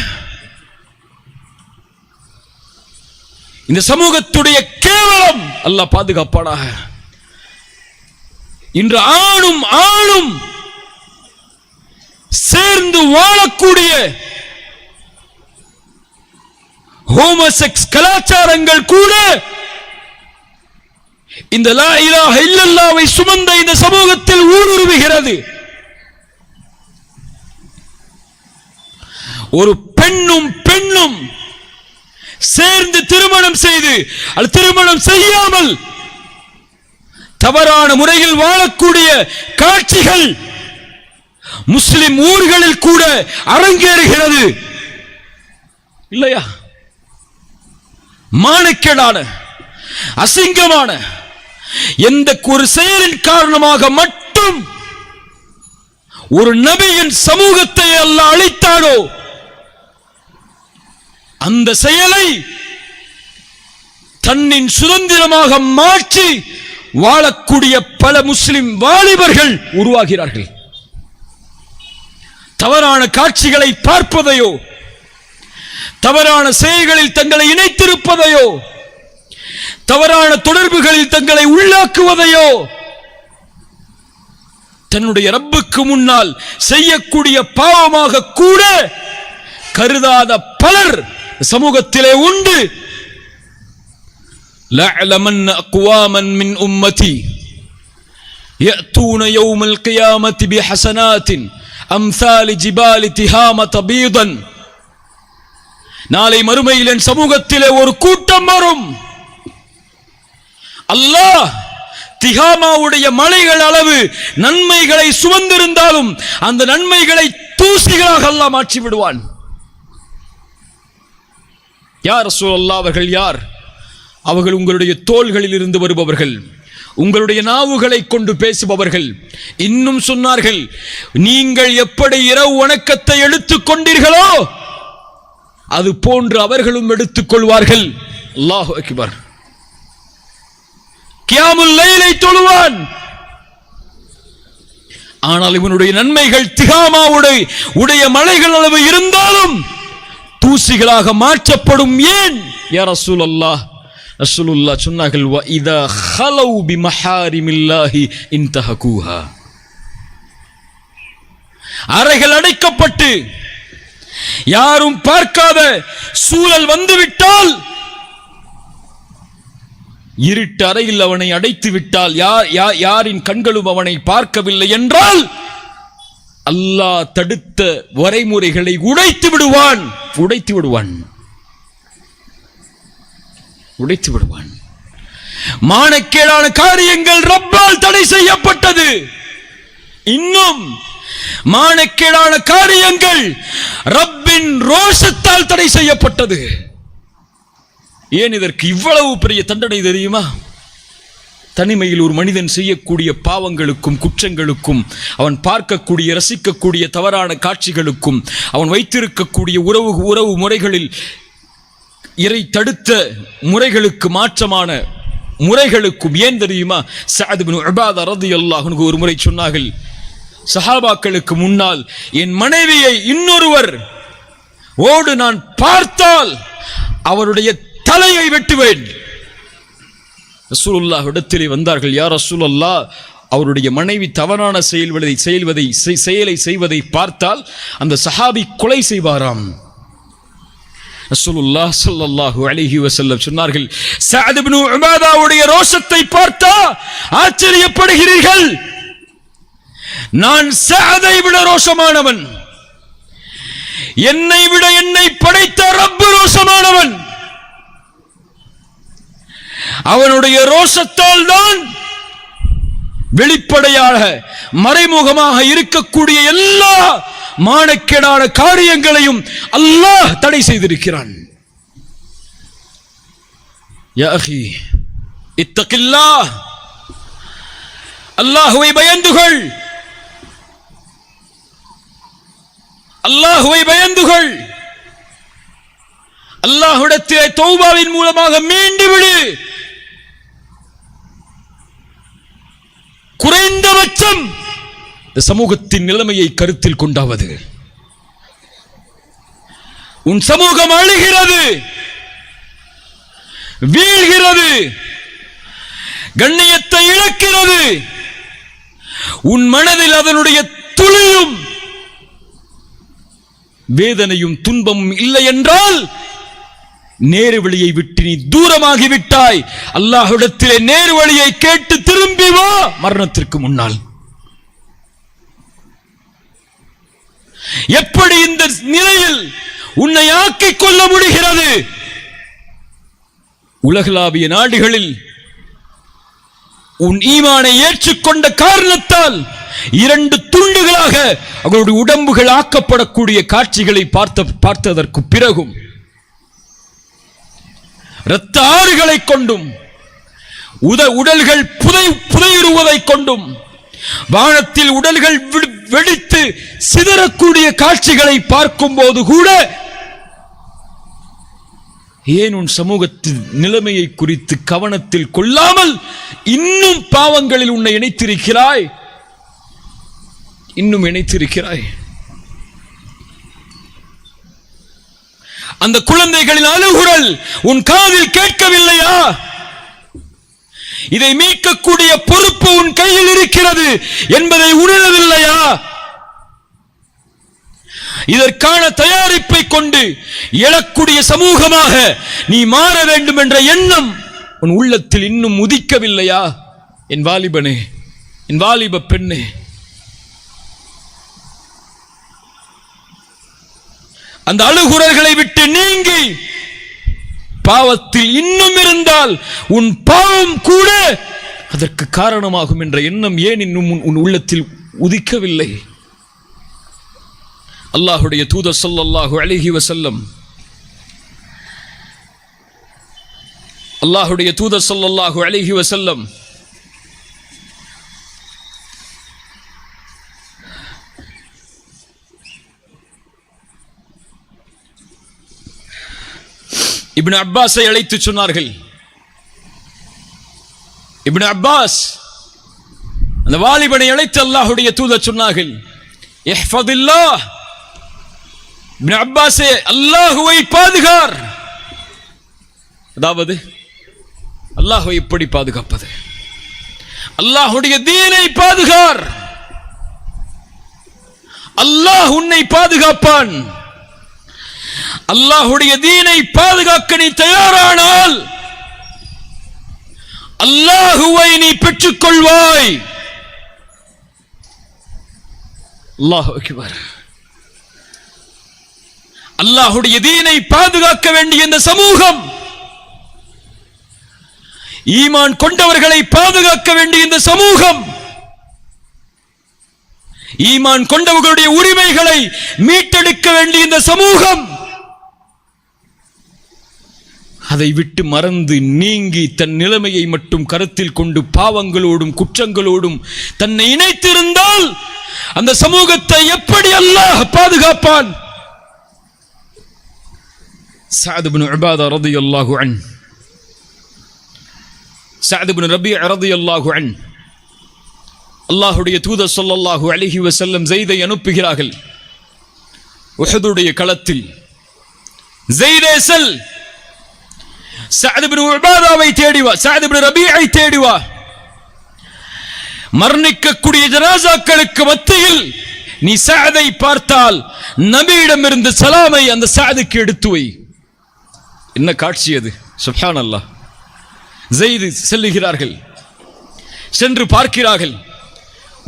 இந்த சமூகத்துடைய கேவலம். அல்லாஹ் பாதுகாப்பானாக. இன்று ஆணும் சேர்ந்து வாழக்கூடிய ஹோமோசெக்ஸ் கலாச்சாரங்கள் கூட இந்த லா இலாஹ இல்லல்லாஹ்வை சுமந்த இந்த சமூகத்தில் ஊடுருவுகிறது. ஒரு பெண்ணும் சேர்ந்து திருமணம் செய்து அல்லது திருமணம் செய்யாமல் தவறான முறையில் வாழக்கூடிய காட்சிகள் முஸ்லிம் ஊர்களில் கூட அரங்கேறுகிறது இல்லையா? மானக்கேடான அசிங்கமான எந்த ஒரு செயலின் காரணமாக மட்டும் ஒரு நபியின் சமூகத்தை அல்லாஹ் அழித்தானோ அந்த செயலை தன்னின் சுதந்திரமாக மாற்றி வாழக்கூடிய பல முஸ்லிம் வாலிபர்கள் உருவாகிறார்கள். தவறான காட்சிகளை பார்ப்பதையோ தவறான செயல்களில் தங்களை இணைத்திருப்பதையோ தவறான தொடர்புகளில் தங்களை உள்ளாக்குவதையோ தன்னுடைய ரப்புக்கு முன்னால் செய்யக்கூடிய பாவமாக கூட கருதாத பலர் சமூகத்திலே உண்டு. லஅலமன் அக்வாமன் மின் உம்மதி يأتون يوم القيامة بحسنات أمثال جبال تهامة بيضا. நாளை மறுமையில் என் சமூகத்திலே ஒரு கூட்டம் வரும். அல்லாஹ் திஹாமாவுடைய மலைகள் அளவு நன்மைகளை சுமந்திருந்தாலும் அந்த நன்மைகளை தூசிகளாக அல்லாஹ் மாற்றி விடுவான். யா ரசூலல்லாஹ், அவர்கள் யார்? அவர்கள் உங்களுடைய தோள்களில் இருந்து வருபவர்கள், உங்களுடைய நாவுகளை கொண்டு பேசுபவர்கள். இன்னும் சொன்னார்கள், நீங்கள் எப்படி இரவு வணக்கத்தை எடுத்துக் கொண்டீர்களோ அது போன்று அவர்களும் எடுத்துக் கொள்வார்கள். அல்லாஹு அக்பர். கியாமுல் லைலை தொழுவான், ஆனால் இவனுடைய நன்மைகள் திஹாமாவுடைய மலைகள் அளவு இருந்தாலும் தூசிகளாக மாற்றப்படும். ஏன் யா ரசூலல்லாஹ்? ரசூலுல்லாஹ் சொன்னார்கள், வ இதா ஹலவு பிமஹாரிமில்லாஹி இன்தஹகுஹா. அறைகள் அடைக்கப்பட்டு யாரும் பார்க்காத சூழல் வந்துவிட்டால், இருட்டு அறையில் அவனை அடைத்து விட்டால், யாரின் கண்களும் அவனை பார்க்கவில்லை என்றால் அல்லாஹ் தடுத்த வரைமுறைகளை உடைத்து விடுவான். மானக்கேடான காரியங்கள் ரப்பால் தடை செய்யப்பட்டது. இன்னும் மானக்கேடான காரியங்கள் ரப்பின் ரோஷத்தால் தடை செய்யப்பட்டது. ஏன் இதற்கு இவ்வளவு பெரிய தண்டனை தெரியுமா? தனிமையில் ஒரு மனிதன் செய்யக்கூடிய பாவங்களுக்கும் குற்றங்களுக்கும், அவன் பார்க்கக்கூடிய ரசிக்கக்கூடிய தவறான காட்சிகளுக்கும், அவன் வைத்திருக்கக்கூடிய உறவு முறைகளில் இறை தடுத்த முறைகளுக்கு மாற்றமான முறைகளுக்கும். ஏன் தெரியுமா? சஅத் இப்னு உபாதா ரலியல்லாஹு அன்ஹு ஒரு முறை சொன்னார்கள், சஹாபாக்களுக்கு முன்னால் என் மனைவியை இன்னொருவர் ஓடு நான் பார்த்தால் அவருடைய தலையை வெட்டுவேன். ரசூலுல்லாஹ் இடத்திலே வந்தார்கள், யா ரசூலல்லாஹ், அவருடைய மனைவி தவறான செயலை செய்வதை பார்த்தால் அந்த சஹாபி கொலை செய்வாராம். ரசூலுல்லாஹ் ஸல்லல்லாஹு அலைஹி வஸல்லம் சொன்னார்கள், சஅத் இப்னு உபாதாவுடைய ரோஷத்தை பார்த்தா ஆச்சரியப்படுகிறீர்கள். நான் சஅதை விட ரோஷமானவன், என்னை விட என்னை படைத்த ரப்பு ரோஷமானவன். அவனுடைய ரோஷத்தால் தான் வெளிப்படையாக மறைமுகமாக இருக்கக்கூடிய எல்லா மானக்கேடான காரியங்களையும் அல்லாஹ் தடை செய்திருக்கிறான். யா அஹி இத்தகில்லாஹ், அல்லாஹ்வை பயந்துகொள், அல்லாஹ்வை பயந்துகொள். அல்லாஹ்விடத்திலே தௌபாவின் மூலமாக மீண்டு விடு. குறைந்தபட்சம் இந்த சமூகத்தின் நிலைமையை கருத்தில் கொண்டாவது. உன் சமூகம் அழுகிறது, வீழ்கிறது, கண்ணியத்தை இழக்கிறது. உன் மனதில் அதனுடைய துளியும் வேதனையும் துன்பமும் இல்லை என்றால் நேரு வழியை விட்டு நீ தூரமாகிவிட்டாய். அல்லாஹ்விடத்திலே நேரு வழியை கேட்டு திரும்பி வா மரணத்திற்கு முன்னால். எப்படி இந்த நிலையில் உன்னை ஆக்கிக் கொள்ள முடிகிறது? உலகளாவிய நாடுகளில் உன் ஈமானை ஏற்றுக்கொண்ட காரணத்தால் 2 துண்டுகளாக அவர்களுடைய உடம்புகள் ஆக்கப்படக்கூடிய காட்சிகளை பார்த்ததற்கு பிறகும் இரத்த ஆறுகளை கொண்டும் உடல்கள் புதையுறுவதை கொண்டும் வானத்தில் உடல்கள் வெடித்து சிதறக்கூடிய காட்சிகளை பார்க்கும் போது கூட ஏன் உன் சமூகத்தின் நிலைமையை குறித்து கவனத்தில் கொள்ளாமல் இன்னும் பாவங்களில் உன்னை இணைத்திருக்கிறாய்? அந்த குழந்தைகளின் அழுகுரல் உன் காதில் கேட்கவில்லையா? இதை மீட்கக்கூடிய பொறுப்பு உன் கையில் இருக்கிறது என்பதை உணரவில்லையா? இதற்கான தயாரிப்பை கொண்டு எழக்கூடிய சமூகமாக நீ மாற வேண்டும் என்ற எண்ணம் உன் உள்ளத்தில் இன்னும் உதிக்கவில்லையா? என் வாலிபனே, என் வாலிப பெண்ணே, அந்த அழுகுரல்களை விட்டு நீங்கி பாவத்தில் இன்னும் இருந்தால் உன் பாவம் கூட அதற்கு காரணமாகும் என்ற எண்ணம் ஏன் இன்னும் உன் உள்ளத்தில் உதிக்கவில்லை? அல்லாஹ்வுடைய தூதர் ஸல்லல்லாஹு அலைஹி வஸல்லம் இப்னு அப்பாஸை அழைத்து சொன்னார்கள். இப்னு அப்பாஸ் அந்த வாலிபனை அழைத்து அல்லாஹ்வுடைய தூதர் சொன்னார்கள், இஹ்ஃபதில்லாஹ், இப்னு அப்பாஸே அல்லாஹ்வை பாதுகார். அதாவது அல்லாஹ்வை எப்படி பாதுகாப்பது? அல்லாஹ்வுடைய தீனை பாதுகார். அல்லாஹ் உன்னை பாதுகாப்பான். அல்லாஹ்வுடைய தீனை பாதுகாக்க நீ தயாரானால் அல்லாஹ்வை நீ பெற்றுக் கொள்வாய். அல்லாஹு அக்பர். அல்லாஹ்வுடைய தீனை பாதுகாக்க வேண்டிய இந்த சமூகம், ஈமான் கொண்டவர்களை பாதுகாக்க வேண்டிய இந்த சமூகம், ஈமான் கொண்டவர்களுடைய உரிமைகளை மீட்டெடுக்க வேண்டிய இந்த சமூகம் அதை விட்டு மறந்து நீங்கி தன் நிலைமையை மட்டும் கருத்தில் கொண்டு பாவங்களோடும் குற்றங்களோடும் தன்னை இணைத்திருந்தால் அந்த சமூகத்தை எப்படி அல்லாஹ் பாதுகாப்பான்? சஅத் இப்னு உபாதா ரலியல்லாஹு அன்ஹு, சஅத் இப்னு ரபீஅ ரலியல்லாஹு அன்ஹு, அல்லாஹ்வுடைய தூதர் ஸல்லல்லாஹு அலைஹி வஸல்லம் ஸைதை அனுப்புகிறார்கள். உஹதுடைய களத்தில் ஸைதே செல், சஅத் இப்னு உபாதாவை தேடி வா, சஅத் இப்னு ரபீஐ தேடி வா. மரணிக்கக்கூடிய ஜனாசாக்களுக்கு மத்தியில் நீ சஅதை பார்த்தால் நபியிடமிருந்து சலாமை அந்த சஅதுக்கு எடுத்து வை. என்ன காட்சி அது! சுப்ஹானல்லாஹ். ஸைத் செல்லுகிறார்கள், சென்று பார்க்கிறார்கள்.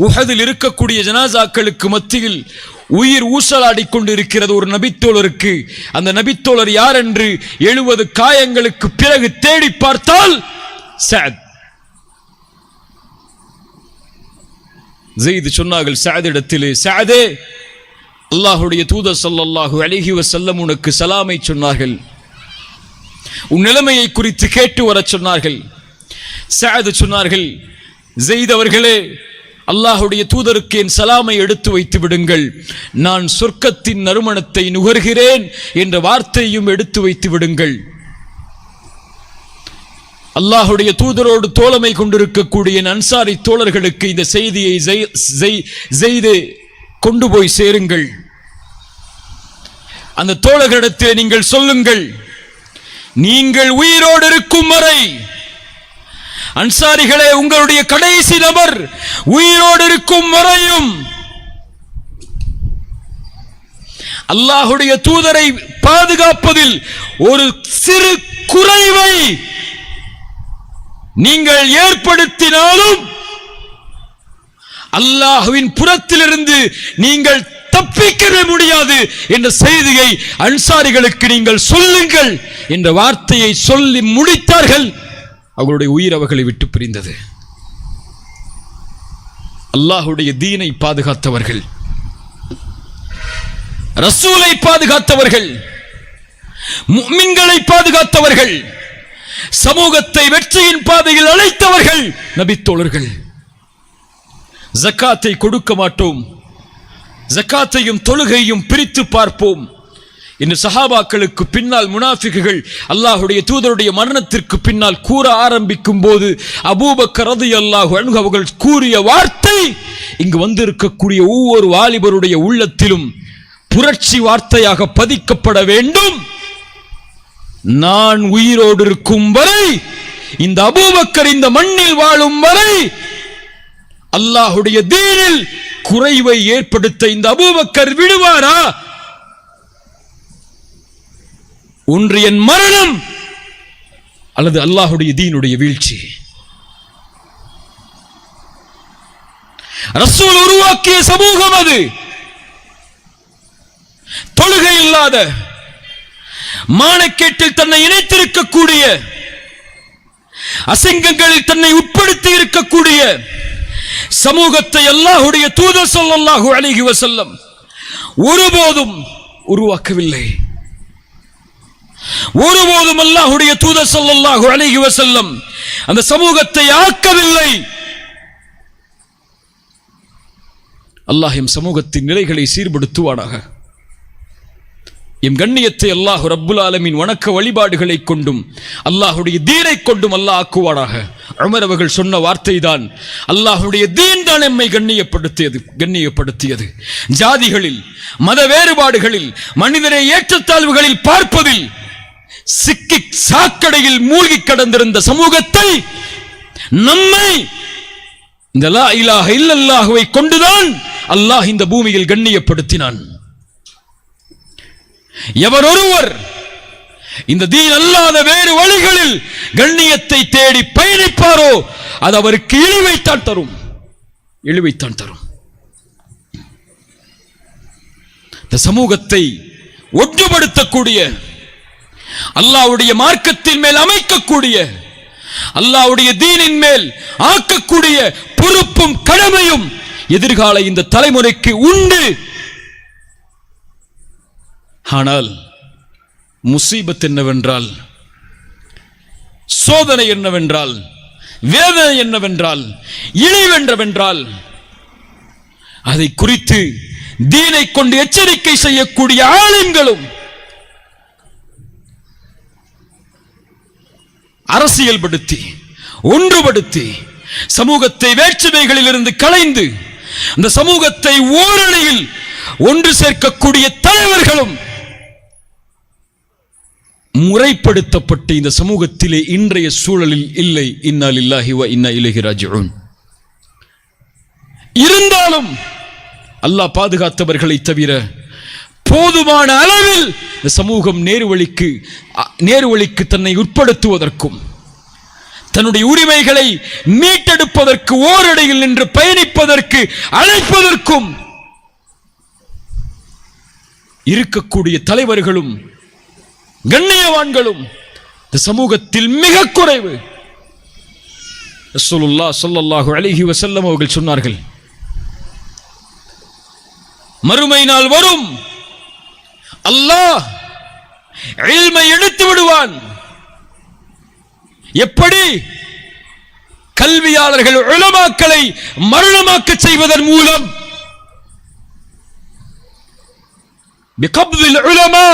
உஹதில் இருக்கக்கூடிய ஜனாசாக்களுக்கு மத்தியில் உயிர் ஊசலாடிக் கொண்டிருக்கிறது ஒரு நபித்தோழருக்கு. அந்த நபித்தோழர் யார் என்று 70 காயங்களுக்கு பிறகு தேடி பார்த்தால் சஅத். ஸைத் சொன்னார்கள் சஅதிடத்திலே, சஅதே, அல்லாஹ்வுடைய தூதர் ஸல்லல்லாஹு அலைஹி வஸல்லம் உனக்கு சலாமை சொன்னார்கள், உன் நிலைமையை குறித்து கேட்டு வரச் சொன்னார்கள். சஅத் சொன்னார்கள், ஸைத் அவர்களே, அல்லாஹ்வுடைய தூதருக்கு என் சலாமை எடுத்து வைத்து விடுங்கள், நான் சொர்க்கத்தின் நறுமணத்தை நுகர்கிறேன் என்ற வார்த்தையும் எடுத்து வைத்து விடுங்கள். அல்லாஹ்வுடைய தூதரோடு தோழமை கொண்டிருக்கக்கூடிய அன்சாரி தோழர்களுக்கு இந்த செய்தியை ஸைத் கொண்டு போய் சேருங்கள். அந்த தோழர்களிடத்தில் நீங்கள் சொல்லுங்கள், நீங்கள் உயிரோடு இருக்கும் வரை, அன்சாரிகளே, உங்களுடைய கடைசி நபர் உயிரோடு இருக்கும் வரையும் அல்லாஹ்வுடைய தூதரை பாதுகாப்பதில் ஒரு சிறு குறைவை நீங்கள் ஏற்படுத்தினாலும் அல்லாஹ்வின் புறத்திலிருந்து நீங்கள் தப்பிக்கவே முடியாது என்ற செய்தியை அன்சாரிகளுக்கு நீங்கள் சொல்லுங்கள் என்ற வார்த்தையை சொல்லி முடித்தார்கள். அவர்களுடைய உயிர் அவர்களை விட்டு பிரிந்தது. அல்லாஹ்வுடைய தீனை பாதுகாத்தவர்கள், ரசூலை பாதுகாத்தவர்கள், முஃமின்களை பாதுகாத்தவர்கள், சமூகத்தை வெற்றியின் பாதையில் அழைத்தவர்கள் நபித்தோழர்கள். ஜக்காத்தை கொடுக்க மாட்டோம், ஜக்காத்தையும் தொழுகையும் பிரித்து பார்ப்போம் என்று சஹாபாக்களுக்கு பின்னால் முனாஃபிக்குகள் அல்லாஹ்வுடைய தூதருடைய மரணத்திற்கு பின்னால் கூற ஆரம்பிக்கும் போது அபூபக்கர் ரலியல்லாஹு அன்ஹு அவர்கள் கூறிய வார்த்தை இங்கு வந்திருக்கக்கூடிய ஒவ்வொரு வாலிபருடைய உள்ளத்திலும் புரட்சி வார்த்தையாக பதிக்கப்பட வேண்டும். நான் உயிரோடு இருக்கும் வரை, இந்த அபூபக்கர் இந்த மண்ணில் வாழும் வரை அல்லாஹ்வுடைய தீனில் குறைவை ஏற்படுத்த இந்த அபூபக்கர் விடுவாரா? ஒன்று என் மரணம் அல்லது அல்லாஹ்வுடைய தீனுடைய வீழ்ச்சி. ரசூல் உருவாக்கிய சமூகம் அது. தொழுகை இல்லாத, மானக்கேட்டில் தன்னை இணைத்திருக்கக்கூடிய, அசிங்கங்களில் தன்னை உட்படுத்தி இருக்கக்கூடிய சமூகத்தை அல்லாஹ்வுடைய தூதர் ஸல்லல்லாஹு அலைஹி வஸல்லம் ஒருபோதும் உருவாக்கவில்லை. ஒருபோதும் அல்லாஹ்வுடைய தூதர் ஸல்லல்லாஹு அலைஹி வஸல்லம் அந்த சமூகத்தை ஆக்கவில்லை. அல்லாஹ் எம் சமூகத்தின் நிலைகளை சீர்படுத்துவானாக. எம் கண்ணியத்தை அல்லாஹ் ரப்புல் ஆலமீன் வணக்க வழிபாடுகளை கொண்டும் அல்லாஹ்வுடைய தீனை கொண்டும் அல்லாஹ் ஆக்குவானாக. உமர் அவர்கள் சொன்ன வார்த்தை தான், அல்லாஹ்வுடைய தீன் தான் எம்மை கண்ணியப்படுத்தியது. ஜாதிகளில், மத வேறுபாடுகளில், மனிதரை ஏற்றத்தாழ்வுகளில் பார்ப்பதில் சிக்கி சாக்கடையில் மூழ்கி கடந்திருந்த சமூகத்தை, நம்மை இந்த லா இலாஹ இல்லல்லாஹுவை கொண்டுதான் அல்லாஹ் இந்த பூமியில் கண்ணியப்படுத்தினான். எவர் ஒருவர் இந்த தீன் அல்லாத வேறு வழிகளில் கண்ணியத்தை தேடி பயணிப்பாரோ அது அவருக்கு இழிவைத்தான் தரும். இந்த சமூகத்தை ஒன்றுபடுத்தக்கூடிய, அல்லாஹ்வுடைய மார்க்கத்தின் மேல் அமைக்கக்கூடிய, அல்லாஹ்வுடைய தீனின் மேல் ஆக்கக்கூடிய பொறுப்பும் கடமையும் எதிர்கால இந்த தலைமுறைக்கு உண்டு. ஆனால் முசீபத் என்னவென்றால், சோதனை என்னவென்றால், வேதனை என்னவென்றால், இழிவென்றவென்றால், அதை குறித்து தீனை கொண்டு எச்சரிக்கை செய்யக்கூடிய ஆலிம்களும் அரசியல்படுத்தி ஒன்றுபடுத்தி சமூகத்தை வேற்றுமைகளில் இருந்து களைந்து அந்த சமூகத்தை ஓரணியில் ஒன்று சேர்க்கக்கூடிய தலைவர்களும் முறைப்படுத்தப்பட்டு இந்த சமூகத்திலே இன்றைய சூழலில் இல்லை. இன்னா லில்லாஹி வ இன்னா இலைஹி ராஜிஊன். இருந்தாலும் அல்லாஹ் பாதுகாத்தவர்களை தவிர போதுமான அளவில் இந்த சமூகம் நேர்வழிக்கு தன்னை உட்படுத்துவதற்கும் தன்னுடைய உரிமைகளை மீட்டெடுப்பதற்கு ஓரடையில் நின்று பயணிப்பதற்கு அழைப்பதற்கும் இருக்கக்கூடிய தலைவர்களும் கண்ணியவான்களும் இந்த சமூகத்தில் மிக குறைவு. ரசூலுல்லாஹ் ஸல்லல்லாஹு அலைஹி வஸல்லம் அவர்கள் சொன்னார்கள், மறுமை நாள் வரும், அல்லாஹ் இல்மை எடுத்து விடுவான். எப்படி? கல்வியாளர்கள் உலமாக்களை மரணமாக்க செய்வதன் மூலம். பிகப்தில் உலமா,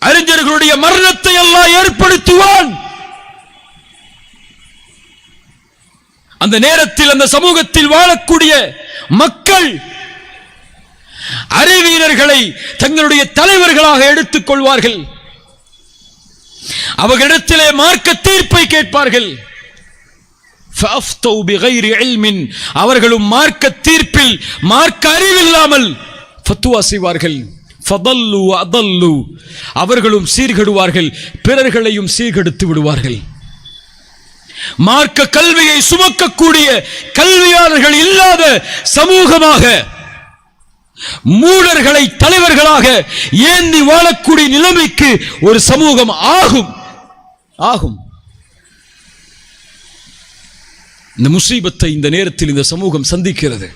அறிஞர்களுடைய மரணத்தை அல்லாஹ் ஏற்படுத்துவான். அந்த நேரத்தில் அந்த சமூகத்தில் வாழக்கூடிய மக்கள் அறிவியலர்களை தங்களுடைய தலைவர்களாக எடுத்துக் கொள்வார்கள். அவர்களிடத்திலே மார்க்க தீர்ப்பை கேட்பார்கள். அவர்களும் மார்க்க தீர்ப்பில் மார்க்க அறிவில்லாமல் ஃபத்வா செய்வார்கள். ஃபதல்லு அதல்லு, அவர்களும் சீர்கெடுவார்கள், பிறர்களையும் சீர்கெடுத்து விடுவார்கள். மார்க்க கல்வியை சுமக்கக்கூடிய கல்வியாளர்கள் இல்லாத சமூகமாக, மூடர்களை தலைவர்களாக ஏந்தி வாழக்கூடிய நிலைமைக்கு ஒரு சமூகம் ஆகும். இந்த முசீபத்தை இந்த நேரத்தில் இந்த சமூகம் சந்திக்கிறது.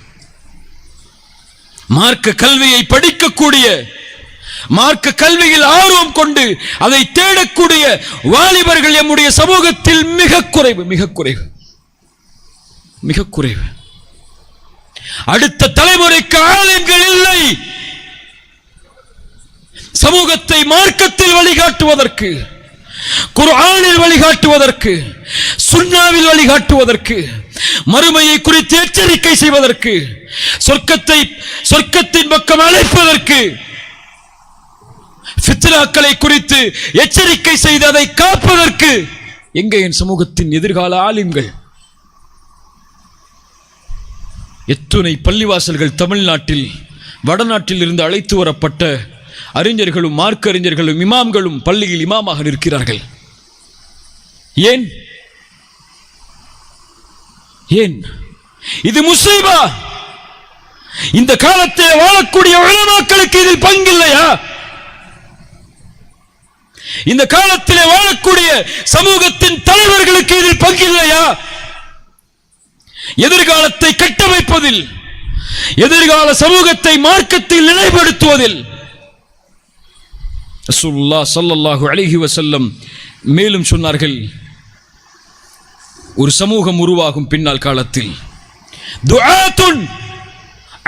மார்க்க கல்வியை படிக்கக்கூடிய, மார்க்க கல்வியில் ஆர்வம் கொண்டு அதை தேடக்கூடிய வாலிபர்கள் நம்முடைய சமூகத்தில் மிக குறைவு. அடுத்த தலைமுறைக்கு ஆளுங்கள் இல்லை. சமூகத்தை மார்க்கத்தில் வழிகாட்டுவதற்கு, குர்ஆனில் வழிகாட்டுவதற்கு, சுன்னாவில் வழிகாட்டுவதற்கு, மறுமையை குறித்து எச்சரிக்கை செய்வதற்கு, சொர்க்கத்தின் பக்கம் அழைப்பதற்கு, ஃபித்னாக்களை குறித்து எச்சரிக்கை செய்து அதை காப்பதற்கு எங்கே என் சமூகத்தின் எதிர்கால ஆலிம்கள்? எத்துணை பள்ளிவாசல்கள் தமிழ்நாட்டில், வடநாட்டில் இருந்து அழைத்து வரப்பட்ட அறிஞர்களும் மார்க்க அறிஞர்களும் இமாம்களும் பள்ளியில் இமாமாக நிற்கிறார்கள். ஏன்? இது முஸீபா. இந்த காலத்தில் வாழக்கூடிய உலமாக்களுக்கு இதில் பங்கில்லையா? இந்த காலத்தில் வாழக்கூடிய சமூகத்தின் தலைவர்களுக்கு இதில் பங்கில்லையா? எதிர்காலத்தை கட்டமைப்பதில், எதிர்கால சமூகத்தை மார்க்கத்தில் நிலைப்படுத்துவதில் ரசூலுல்லாஹ் ஸல்லல்லாஹு அலைஹி வஸல்லம் மேலும் சொன்னார்கள், ஒரு சமூகம் உருவாகும் பின்னால் காலத்தில், துஆத்துன்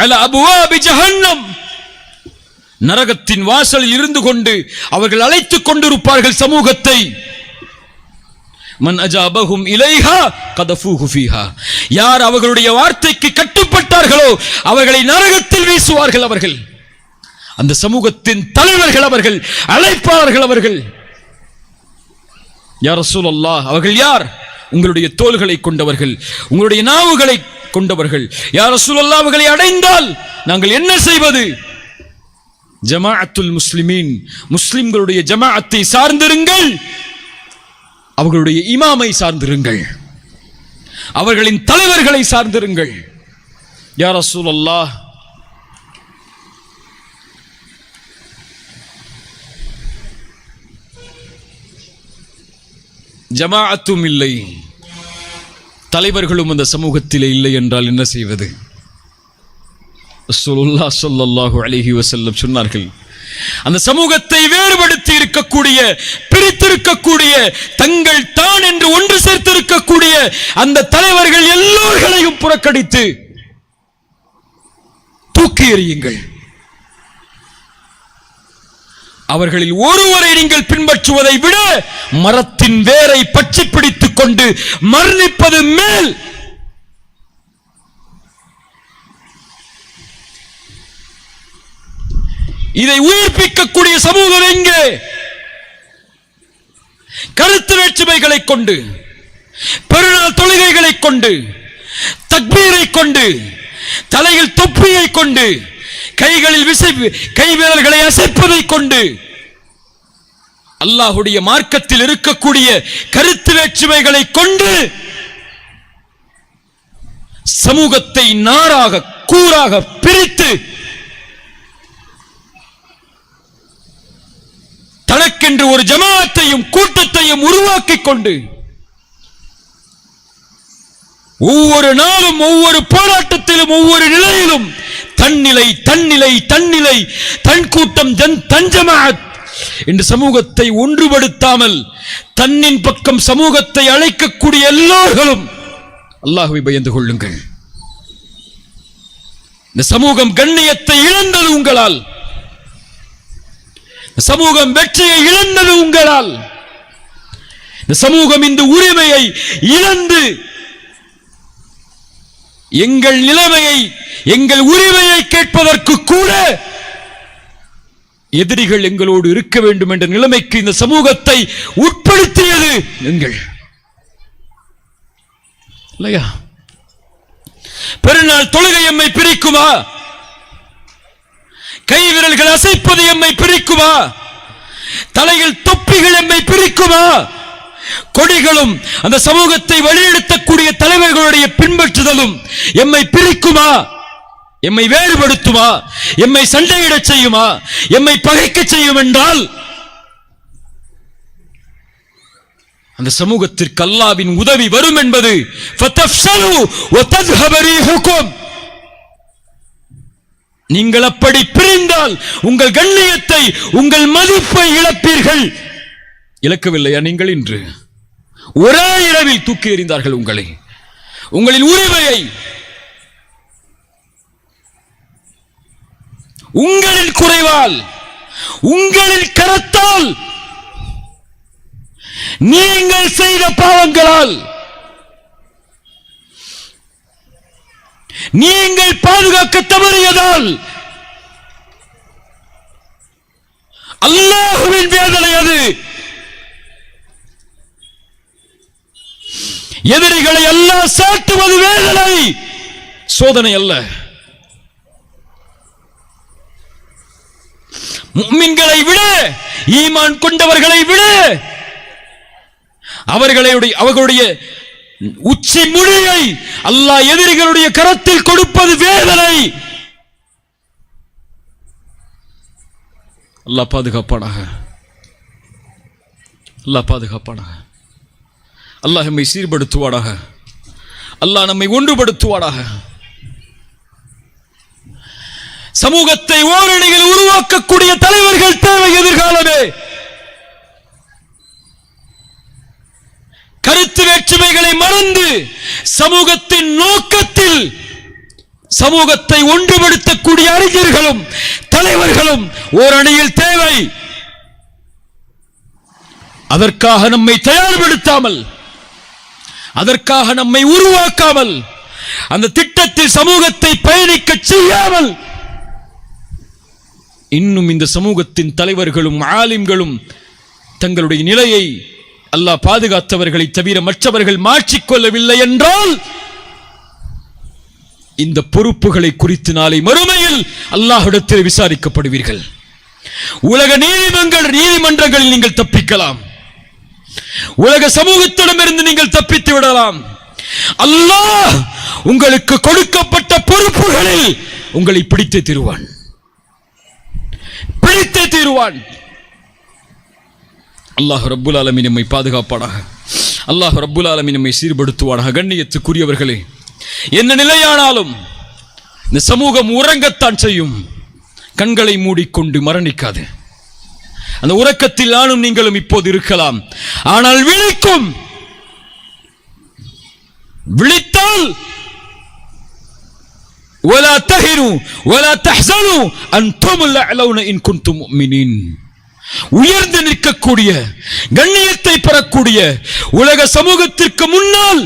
அலா அபுவாபி ஜஹன்னம், நரகத்தின் வாசலில் இருந்து கொண்டு அவர்கள் அழைத்துக் கொண்டிருப்பார்கள் சமூகத்தை. மன் அஜாபஹும் இலைஹா கதஃபூஹு ஃபீஹா, யார் அவர்களுடைய வார்த்தைக்கு கட்டுப்பட்டார்களோ அவர்களை நரகத்தில் வீசுவார்கள். அவர்கள் அந்த சமூகத்தின் தலைவர்கள், அவர்கள் அழைப்பாளர்கள். அவர்கள் யா ரசூலல்லாஹ், அவர்கள் யார்? உங்களுடைய தோள்களை கொண்டவர்கள், உங்களுடைய நாவுகளை கொண்டவர்கள். யா ரசூலல்லாஹ், அவர்களை அடைந்தால் நாங்கள் என்ன செய்வது? ஜமாஅத்துல் முஸ்லிமீன், முஸ்லிம்களுடைய ஜமாஅத்தை சார்ந்திருங்கள், அவர்களுடைய இமாமை சார்ந்திருங்கள், அவர்களின் தலைவர்களை சார்ந்திருங்கள். யா ரசூலல்லாஹ், ஜமாஅத்தும் இல்லை, தலைவர்களும் அந்த சமூகத்திலே இல்லை என்றால் என்ன செய்வது? ரசூலுல்லாஹ் ஸல்லல்லாஹு அலைஹி வஸல்லம் சொன்னார்கள், அந்த சமூகத்தை வேறுபடுத்தி இருக்கக்கூடிய, பிரித்திருக்கக்கூடிய, தங்கள் தான் என்று ஒன்று சேர்த்திருக்கக்கூடிய அந்த தலைவர்கள் எல்லோர்களையும் புறக்கணித்து தூக்கி எறியுங்கள். அவர்களில் ஒருவரை நீங்கள் பின்பற்றுவதை விட மரத்தின் வேரை பற்றி பிடித்துக் கொண்டு மரணிப்பது மேல். இதை உயிர்ப்பிக்கக்கூடிய சமூகம் எங்கே? கருத்து வேற்றுமைகளை கொண்டு, பெருநாள் தொழுகைகளை கொண்டு, தக்பீரை கொண்டு, தலையில் தொப்பியை கொண்டு, கைகளில் கை விரல்களை அசைப்பதை கொண்டு, அல்லாஹ்வுடைய மார்க்கத்தில் இருக்கக்கூடிய கருத்து வேற்றுமைகளை கொண்டு சமூகத்தை நாராக கூறாக பிரித்து தனக்கென்று ஒரு ஜமாஅத்தையும் கூட்டத்தையும் உருவாக்கிக் கொண்டு ஒவ்வொரு நாளும், ஒவ்வொரு போராட்டத்திலும், ஒவ்வொரு நிலையிலும் தன்னிலை தன்னிலை தன்னிலை, தன் கூட்டம் தன் ஜமாஅத் என்று சமூகத்தை ஒன்றுபடுத்தாமல் தன்னின் பக்கம் சமூகத்தை அழைக்கக்கூடிய எல்லோர்களும் அல்லாஹ்வை பயந்து கொள்ளுங்கள். இந்த சமூகம் கண்ணியத்தை இழந்தது உங்களால், சமூகம் வெற்றியை இழந்தது உங்களால். இந்த சமூகம் இந்த உரிமையை இழந்து எங்கள் நிலைமையை, எங்கள் உரிமையை கேட்பதற்கு கூட எதிரிகள் எங்களோடு இருக்க வேண்டும் என்ற நிலைமைக்கு இந்த சமூகத்தை உட்படுத்தியது நீங்கள் இல்லையா? பெருநாள் தொழுகை எம்மை பிரிக்குமா? கை விரல்கள் அசைப்பது எம்மை பிரிக்குமா? தலையில் தொப்பிகள் எம்மை பிரிக்குமா? கொடிகளும் அந்த சமூகத்தை வழிநடத்தக்கூடிய தலைவர்களுடைய பின்பற்றுதலும் எம்மை பிரிக்குமா? எம்மை வேறுபடுத்துமா? எம்மை சண்டையிடச் செய்யுமா? எம்மை பகைக்க செய்யும் என்றால் அந்த சமூகத்திற்கு அல்லாஹ்வின் உதவி வரும் என்பது ஃபதஃப்ஷலு வதذهب ரீஹுக்கும். நீங்கள் அப்படி பிரிந்தால் உங்கள் கண்ணியத்தை, உங்கள் மதிப்பை இழப்பீர்கள். இழக்கவில்லையா நீங்கள்? இன்று ஒரே இரவில் தூக்கி எறிந்தார்கள் உங்களை, உங்களின் உரிமையை. உங்களின் குறைவால், உங்களின் கரத்தால், நீங்கள் செய்த பாவங்களால், நீங்கள் பாதுகாக்க தவறியதால் அல்லாஹ்வின் வேதனை அது. எதிரிகளை அல்லாஹ் சாட்டுவது வேதனை, சோதனை அல்ல. முஃமின்களை விட, ஈமான் கொண்டவர்களை விட அவர்களுடைய உச்சி முடியை அல்லாஹ் எதிரிகளுடைய கரத்தில் கொடுப்பது வேதனை. அல்லாஹ் பாதுகாப்பானாக, அல்லாஹ் பாதுகாப்பானாக. அல்லாஹ் நம்மை சீர்படுத்துவானாக, அல்லாஹ் நம்மை ஒன்றுபடுத்துவானாக. சமூகத்தை ஓரணியில் உருவாக்கக்கூடிய தலைவர்கள் தேவை எதிர்காலமே. கருத்து வேற்றுமைகளை மறந்து சமூகத்தின் நோக்கத்தில் சமூகத்தை ஒன்றுபடுத்தக்கூடிய அறிஞர்களும் தலைவர்களும் ஓரணியில் தேவை. அதற்காக நம்மை தயார்படுத்தாமல், அதற்காக நம்மை உருவாக்காமல், அந்த திட்டத்தில் சமூகத்தை பயணிக்க செய்யாமல் இன்னும் இந்த சமூகத்தின் தலைவர்களும் ஆலிம்களும் தங்களுடைய நிலையை அல்லாஹ் பாதுகாத்தவர்களை தவிர மற்றவர்கள் மாற்றிக்கொள்ளவில்லை என்றால் இந்த பொறுப்புகளை குறித்து நாளை மறுமையில் அல்லாஹ்விடத்தில் விசாரிக்கப்படுவீர்கள். உலக நீதிமன்றங்களில் நீங்கள் தப்பிக்கலாம், உலக சமூகத்திடமிருந்து நீங்கள் தப்பித்து விடலாம். அல்லாஹ் உங்களுக்கு கொடுக்கப்பட்ட பொறுப்புகளில் உங்களை பிடித்தே தீருவான், பிடித்தே தீருவான். அல்லாஹ் ரப்புல் ஆலமீன் நம்மை பாதுகாப்பானாக, அல்லாஹ் ரப்புல் ஆலமீன் நம்மை சீர்படுத்துவானாக. கண்ணியத்துக்குரியவர்களே, என்ன நிலையானாலும் இந்த சமூகம் உறங்கத்தான் செய்யும். கண்களை மூடிக்கொண்டு மரணிக்காது. அந்த உறக்கத்தில் நானும் நீங்களும் இப்போது இருக்கலாம், ஆனால் விழிக்கும். விழித்தால் ولا تهنوا ولا تحزنوا أنتم الأعلون إن كنتم مؤمنين. உயர்ந்து நிற்கக்கூடிய, கண்ணியத்தை பெறக்கூடிய உலக சமூகத்திற்கு முன்னால்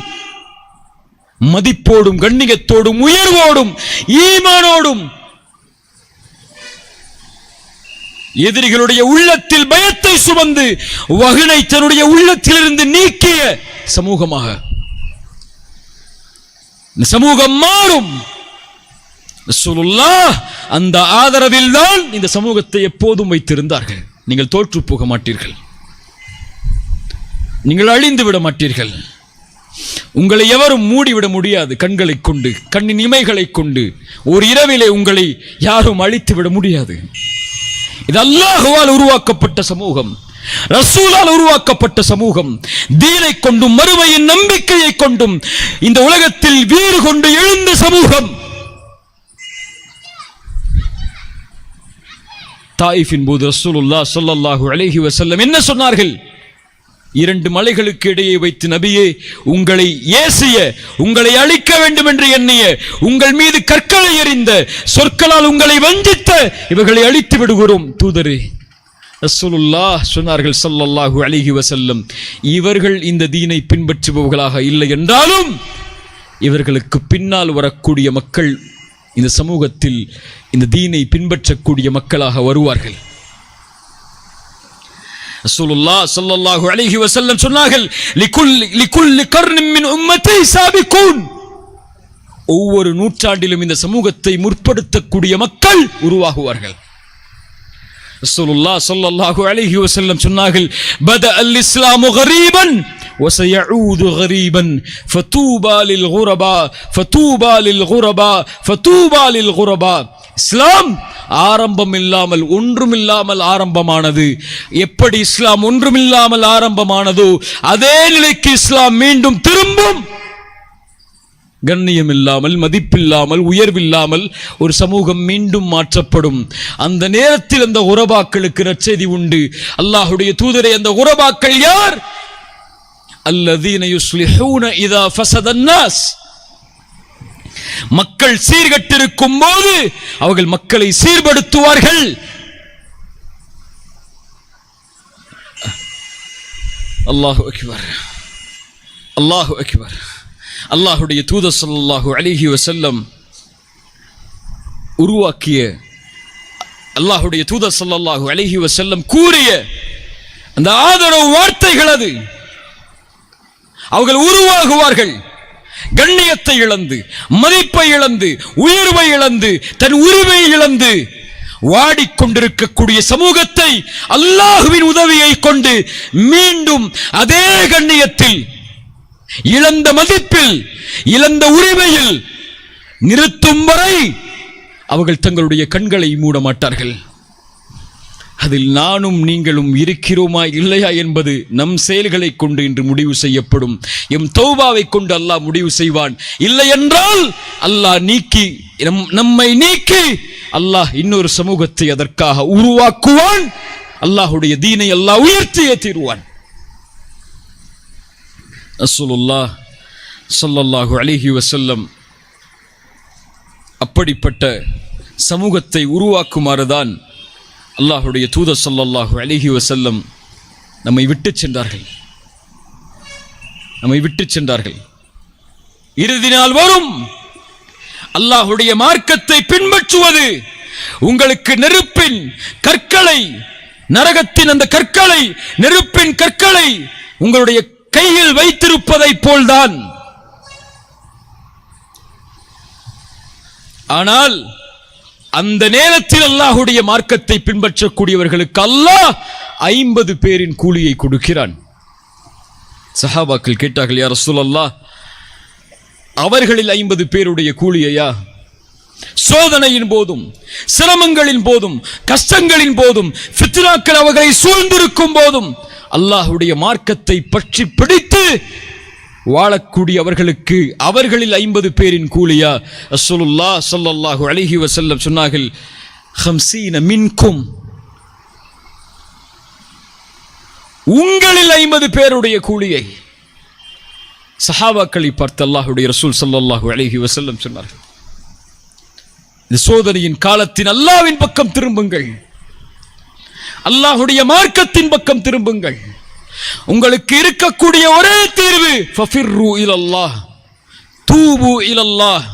மதிப்போடும் கண்ணியத்தோடும் உயர்வோடும் ஈமானோடும் எதிரிகளுடைய உள்ளத்தில் பயத்தை சுமந்து வகினை தன்னுடைய உள்ளத்திலிருந்து நீக்கிய சமூகமாக இந்த சமூகம் மாறும். ரசூலுல்லாஹ் அந்த ஆதரவில் தான் இந்த சமூகத்தை எப்போதும் வைத்திருந்தார்கள். நீங்கள் தோற்று போக மாட்டீர்கள், நீங்கள் அழிந்து விட மாட்டீர்கள். உங்களை எவரும் மூடிவிட முடியாது. கண்களை கொண்டு, கண்ணின் இமைகளை கொண்டு ஒரு இரவிலே உங்களை யாரும் அழித்து விட முடியாது. இது அல்லாஹ்வால் உருவாக்கப்பட்ட சமூகம், ரசூலால் உருவாக்கப்பட்ட சமூகம். தீனை கொண்டும் மறுமையின் நம்பிக்கையை கொண்டும் இந்த உலகத்தில் வீறு கொண்டு எழுந்த சமூகம். தாயிஃபின் போது ரசூலுல்லாஹ் ஸல்லல்லாஹு அலைஹி வஸல்லம் என்ன சொன்னார்கள்? இரண்டு மலைகளுக்கு இடையே வைத்து, நபியே, உங்களை ஏசிய, உங்களை அழிக்க வேண்டும் என்று எண்ணிய, உங்கள் மீது கற்களை எறிந்த, சொற்களால் உங்களை வஞ்சித்த இவர்களை அழித்து விடுகிறோம் தூதரே. ரசூலுல்லாஹ் சொன்னார்கள் ஸல்லல்லாஹு அலைஹி வஸல்லம், இவர்கள் இந்த தீனை பின்பற்றுபவர்களாக இல்லை என்றாலும் இவர்களுக்கு பின்னால் வரக்கூடிய மக்கள் இந்த சமூகத்தில் இந்த தீனை பின்பற்றக்கூடிய மக்களாக வருவார்கள். ரசூலுல்லாஹ் ஸல்லல்லாஹு அலைஹி வஸல்லம் சொன்னார்கள், லிகுல்லி கர்னின் மின் உம்மத்தி சாபிகூன். ஒவ்வொரு நூற்றாண்டிலும் இந்த சமூகத்தை முற்படுத்தக்கூடிய மக்கள் உருவாகுவார்கள். ரசூலுல்லாஹ் ஸல்லல்லாஹு அலைஹி வஸல்லம் சொன்னார்கள், பத அல் இஸ்லாமு கரீபன் وسيعود غريبا فتوبى للغرباء فتوبى للغرباء فتوبى للغرباء. இஸ்லாம் ஆரம்பம் இல்லாமல் ஒன்றுமில்லாமல் ஆரம்பமானது. எப்படி இஸ்லாம் ஒன்றுமில்லாமல் ஆரம்பமானதோ அதே நிலைக்கு இஸ்லாம் மீண்டும் திரும்பும். கண்ணியம் இல்லாமல், மதிப்பில்லாமல், உயர்வில்லாமல் ஒரு சமூகம் மீண்டும் மாற்றப்படும். அந்த நேரத்தில் அந்த குரபாக்களுக்கு நற்செய்தி உண்டு. அல்லாஹ்வுடைய தூதரே, அந்த குரபாக்கள் யார்? அல்லதீன யுஸ்லிஹூன இதா ஃபஸத அன்னாஸ். மக்கள் சீர்கெட்டிருக்கும் போது அவர்கள் மக்களை சீர்படுத்துவார்கள். அல்லாஹு அக்பர், அல்லாஹு அக்பர். அல்லாஹ்வுடைய தூதர் ஸல்லல்லாஹு அலைஹி வஸல்லம் உருவாக்கிய, அல்லாஹ்வுடைய தூதர் ஸல்லல்லாஹு அலைஹி வஸல்லம் கூறிய அந்த ஆதரவு வார்த்தைகள் அது. அவர்கள் உருவாகுவார்கள் கண்ணியத்தை இழந்து, மதிப்பை இழந்து, உயர்வை இழந்து, தன் உரிமை இழந்து வாடிக்கொண்டிருக்கக்கூடிய சமூகத்தை அல்லாஹ்வின் உதவியை கொண்டு மீண்டும் அதே கண்ணியத்தில், இழந்த மதிப்பில், இழந்த உரிமையில் நிறுத்தும் வரை அவர்கள் தங்களுடைய கண்களை மூட மாட்டார்கள். அதில் நானும் நீங்களும் இருக்கிறோமா இல்லையா என்பது நம் செயல்களை கொண்டு இன்று முடிவு செய்யப்படும். எம் தௌபாவை கொண்டு அல்லாஹ் முடிவு செய்வான். இல்லை என்றால் அல்லாஹ் நம்மை நீக்கி அல்லாஹ் இன்னொரு சமூகத்தை அதற்காக உருவாக்குவான். அல்லாஹ்வுடைய தீனை அல்லாஹ் உயர்த்தியே தீருவான். ரசூலுல்லாஹ் ஸல்லல்லாஹு அலைஹி வஸல்லம் அப்படிப்பட்ட சமூகத்தை உருவாக்குமாறுதான் அல்லாஹ்வுடைய தூதர் ஸல்லல்லாஹு அலைஹி வஸல்லம் நம்மை விட்டு சென்றார்கள். இறுதி நாள் வரும். அல்லாஹ்வுடைய மார்க்கத்தை பின்பற்றுவது உங்களுக்கு நெருப்பின் கற்களை, நரகத்தின் அந்த கற்களை, நெருப்பின் கற்களை உங்களுடைய கையில் வைத்திருப்பதை போல்தான். ஆனால் அந்த நேரத்தில் அல்லாஹ்வுடைய மார்க்கத்தை பின்பற்றக்கூடியவர்களுக்கு அல்லாஹ் 50 பேரின் கூலியை கொடுக்கிறான். சஹாபாக்கள் கேட்டார்கள், யா ரசூலல்லாஹ், அவர்களில் 50 பேருடைய கூலியையா? சோதனையின் போதும், சிரமங்களின் போதும், கஷ்டங்களின் போதும், ஃபித்னாக்கள் அவர்களை சூழ்ந்திருக்கும் போதும் அல்லாஹ்வுடைய மார்க்கத்தை பற்றி பிடித்து வாழக்கூடிய அவர்களுக்கு அவர்களில் 50 பேரின் கூலியா? ரசூலுல்லாஹ் ஸல்லல்லாஹு அலைஹி வஸல்லம் சொன்னார்கள், 50 மின்கும், உங்களில் 50 பேருடைய கூலியை. சஹாபாக்களை பார்த்து அல்லாஹ்வுடைய ரசூல் ஸல்லல்லாஹு அலைஹி வஸல்லம் சொன்னார்கள், இந்த சோதனையின் காலத்தின் அல்லாஹ்வின் பக்கம் திரும்புங்கள், அல்லாஹ்வுடைய மார்க்கத்தின் பக்கம் திரும்புங்கள். உங்களுக்கு இருக்கக்கூடிய ஒரே தீர்வு ஃபஃபிர்ரு இலல்லாஹ், தூபு இலல்லாஹ்,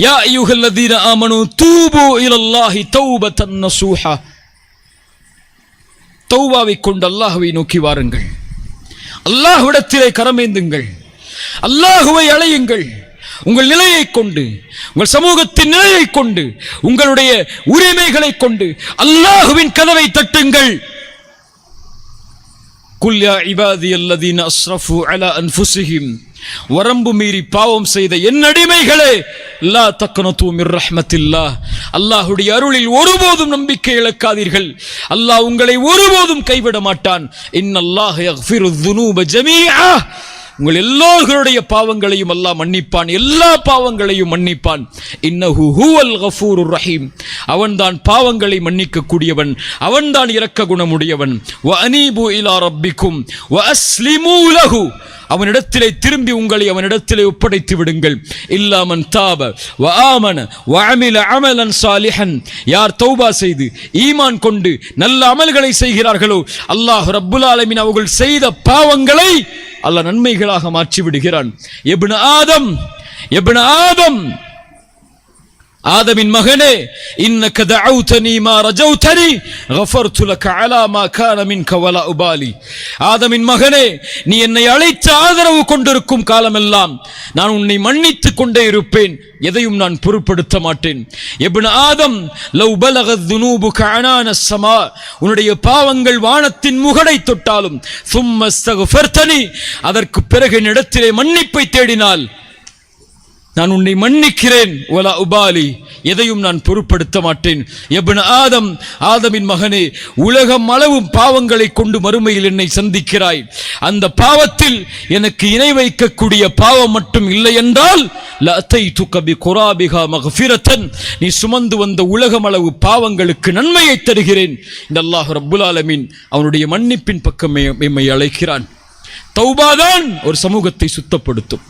யா அய்யுஹல்லதீன ஆமனூ தூபு இலல்லாஹி தௌபத்தன் நஸூஹா. தௌபாவை கொண்டு அல்லாஹ்வை நோக்கி வாருங்கள், அல்லாஹ்விடத்திலே கரமேந்துங்கள், அல்லாஹ்வை அழையுங்கள். உங்கள் நிலையை கொண்டு, உங்கள் சமூகத்தின் நிலையை கொண்டு, உங்களுடைய உரிமைகளை கொண்டு அல்லாஹ்வின் கதவை தட்டுங்கள். குல் யா இபாதியல்லதீன அஸ்ரஃபு அலா அன்ஃபுஸிஹிம், வரம்பு மீறி பாவம் செய்த என் அடிமைகளே, லா தக்னது மிர் ரஹ்மத்தில்லாஹ், அல்லாஹ்வுடைய அருளில் ஒருபோதும் நம்பிக்கை இழக்காதீர்கள். அல்லாஹ் உங்களை ஒருபோதும் கைவிட மாட்டான். இன்னல்லாஹ யக்ஃபிரு ذுனூப ஜமீஆ, உங்கள் எல்லோருடைய பாவங்களையும் அல்லாஹ் மன்னிப்பான், எல்லா பாவங்களையும் மன்னிப்பான். இன்னஹு ஹுவல் கஃபூருர் ரஹீம், அவன்தான் பாவங்களை மன்னிக்க கூடியவன், அவன்தான் இரக்க குணமுடையவன். வ அனீபு இலா ரப்பிக்கும் வ அஸ்லிமூ லஹு, அவனிடத்திலே திரும்பி உங்களை அவனிடத்திலே ஒப்படைத்து விடுங்கள். இல்லாமன் தாப வ ஆமன வ அமில அமலன் சாலிஹன், யார் தௌபா செய்து ஈமான் கொண்டு நல்ல அமல்களை செய்கிறார்களோ அல்லாஹ் ரப்புல் ஆலமீன் அவர்கள் செய்த பாவங்களை அல்லாஹ் நன்மைகளாக மாற்றி விடுகிறான். இப்னு ஆதம் ஆதமின் மகனே, இன்னக தஅவுதனி மா ரஜௌதனி கஃபர்து லக அலா மா கான மின்க வலா உபாலி. ஆதமின் மகனே, நீ என்னை அழைத்து ஆதரவு கொண்டிருக்கும் காலமெல்லாம் நான் உன்னை மன்னித்துக் கொண்டே இருப்பேன், எதையும் நான் பொருட்படுத்த மாட்டேன். இப்னு ஆதம், லவ் பலகத் துனூபுக அனான ஸமா, உன்னுடைய பாவங்கள் வானத்தின் முகடை தொட்டாலும், சும்ம ஸ்தக்ஃபர்தனி, அதற்கு பிறகு என்னிடத்திலே மன்னிப்பை தேடினால் நான் உன்னை மன்னிக்கிறேன், வலா உபாலி, எதையும் நான் பொருட்படுத்த மாட்டேன். இப்னு ஆதம், ஆதமின் மகனே, உலகம் அளவும் பாவங்களை கொண்டு மறுமையில் என்னை சந்திக்கிறாய். அந்த பாவத்தில் எனக்கு இணை வைக்கக்கூடிய பாவம் மட்டும் இல்லை என்றால் லஅதைதுக பிகுராபிஹா மக்ஃபிரத்தன், நீ சுமந்து வந்த உலகம் அளவு பாவங்களுக்கு நன்மையை தருகிறேன். இந்த அல்லாஹ் ரப்புல் ஆலமீன் அவனுடைய மன்னிப்பின் பக்கம் எம்மை அழைக்கிறான். தௌபாதான் ஒரு சமூகத்தை சுத்தப்படுத்தும்.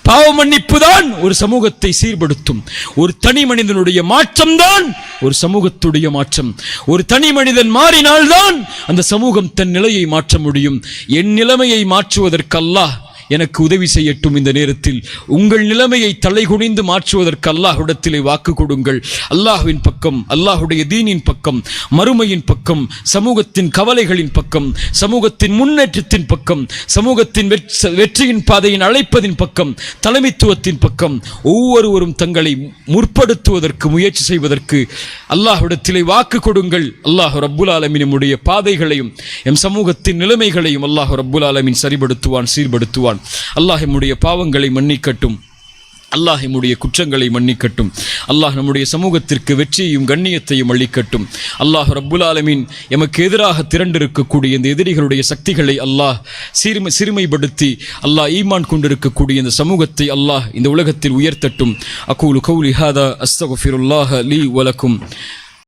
பாவ மன்னிப்பு தான் ஒரு சமூகத்தை சீர்படுத்தும். ஒரு தனி மனிதனுடைய மாற்றம் தான் ஒரு சமூகத்துடைய மாற்றம். ஒரு தனி மனிதன் மாறினால்தான் அந்த சமூகம் தன் நிலையை மாற்ற முடியும். என் நிலைமையை மாற்றுவதற்கு அல்லாஹ் எனக்கு உதவி செய்யட்டும். இந்த நேரத்தில் உங்கள் நிலைமையை தலைகுனிந்து மாற்றுவதற்கு அல்லாஹ்விடத்திலே வாக்கு கொடுங்கள். அல்லாஹ்வின் பக்கம், அல்லாஹ்வுடைய தீனின் பக்கம், மறுமையின் பக்கம், சமூகத்தின் கவலைகளின் பக்கம், சமூகத்தின் முன்னேற்றத்தின் பக்கம், சமூகத்தின் வெற்றியின் பாதையின் அழைப்பதின் பக்கம், தலைமைத்துவத்தின் பக்கம் ஒவ்வொருவரும் தங்களை முற்படுத்துவதற்கு முயற்சி செய்வதற்கு அல்லாஹ்விடத்திலே வாக்கு கொடுங்கள். அல்லாஹ் ரப்புல் ஆலமீன் நம்முடைய பாதைகளையும் எம் சமூகத்தின் நிலைமைகளையும் அல்லாஹ் ரப்புல் ஆலமீன் சரிபடுத்துவான், சீர்படுத்துவான். அல்லாஹ் நம்முடைய பாவங்களை மன்னிக்கட்டும். அல்லாஹ் நம்முடைய குற்றங்களை மன்னிக்கட்டும். அல்லாஹ் நம்முடைய சமூகத்திற்கு வெற்றியையும் கண்ணியத்தையும் அளிக்கட்டும். அல்லாஹ் ரப்புல் ஆலமீன் எமக்கு எதிராக திரண்டிருக்கக்கூடிய இந்த எதிரிகளுடைய சக்திகளை அல்லாஹ் சிறுமைப்படுத்தி அல்லாஹ் ஈமான் கொண்டிருக்கக்கூடிய இந்த சமூகத்தை அல்லாஹ் இந்த உலகத்தில் உயர்த்தட்டும். அகூலு கௌலி ஹாதா அஸ்தக்ஃபிருல்லாஹ லீ வலக்கும்.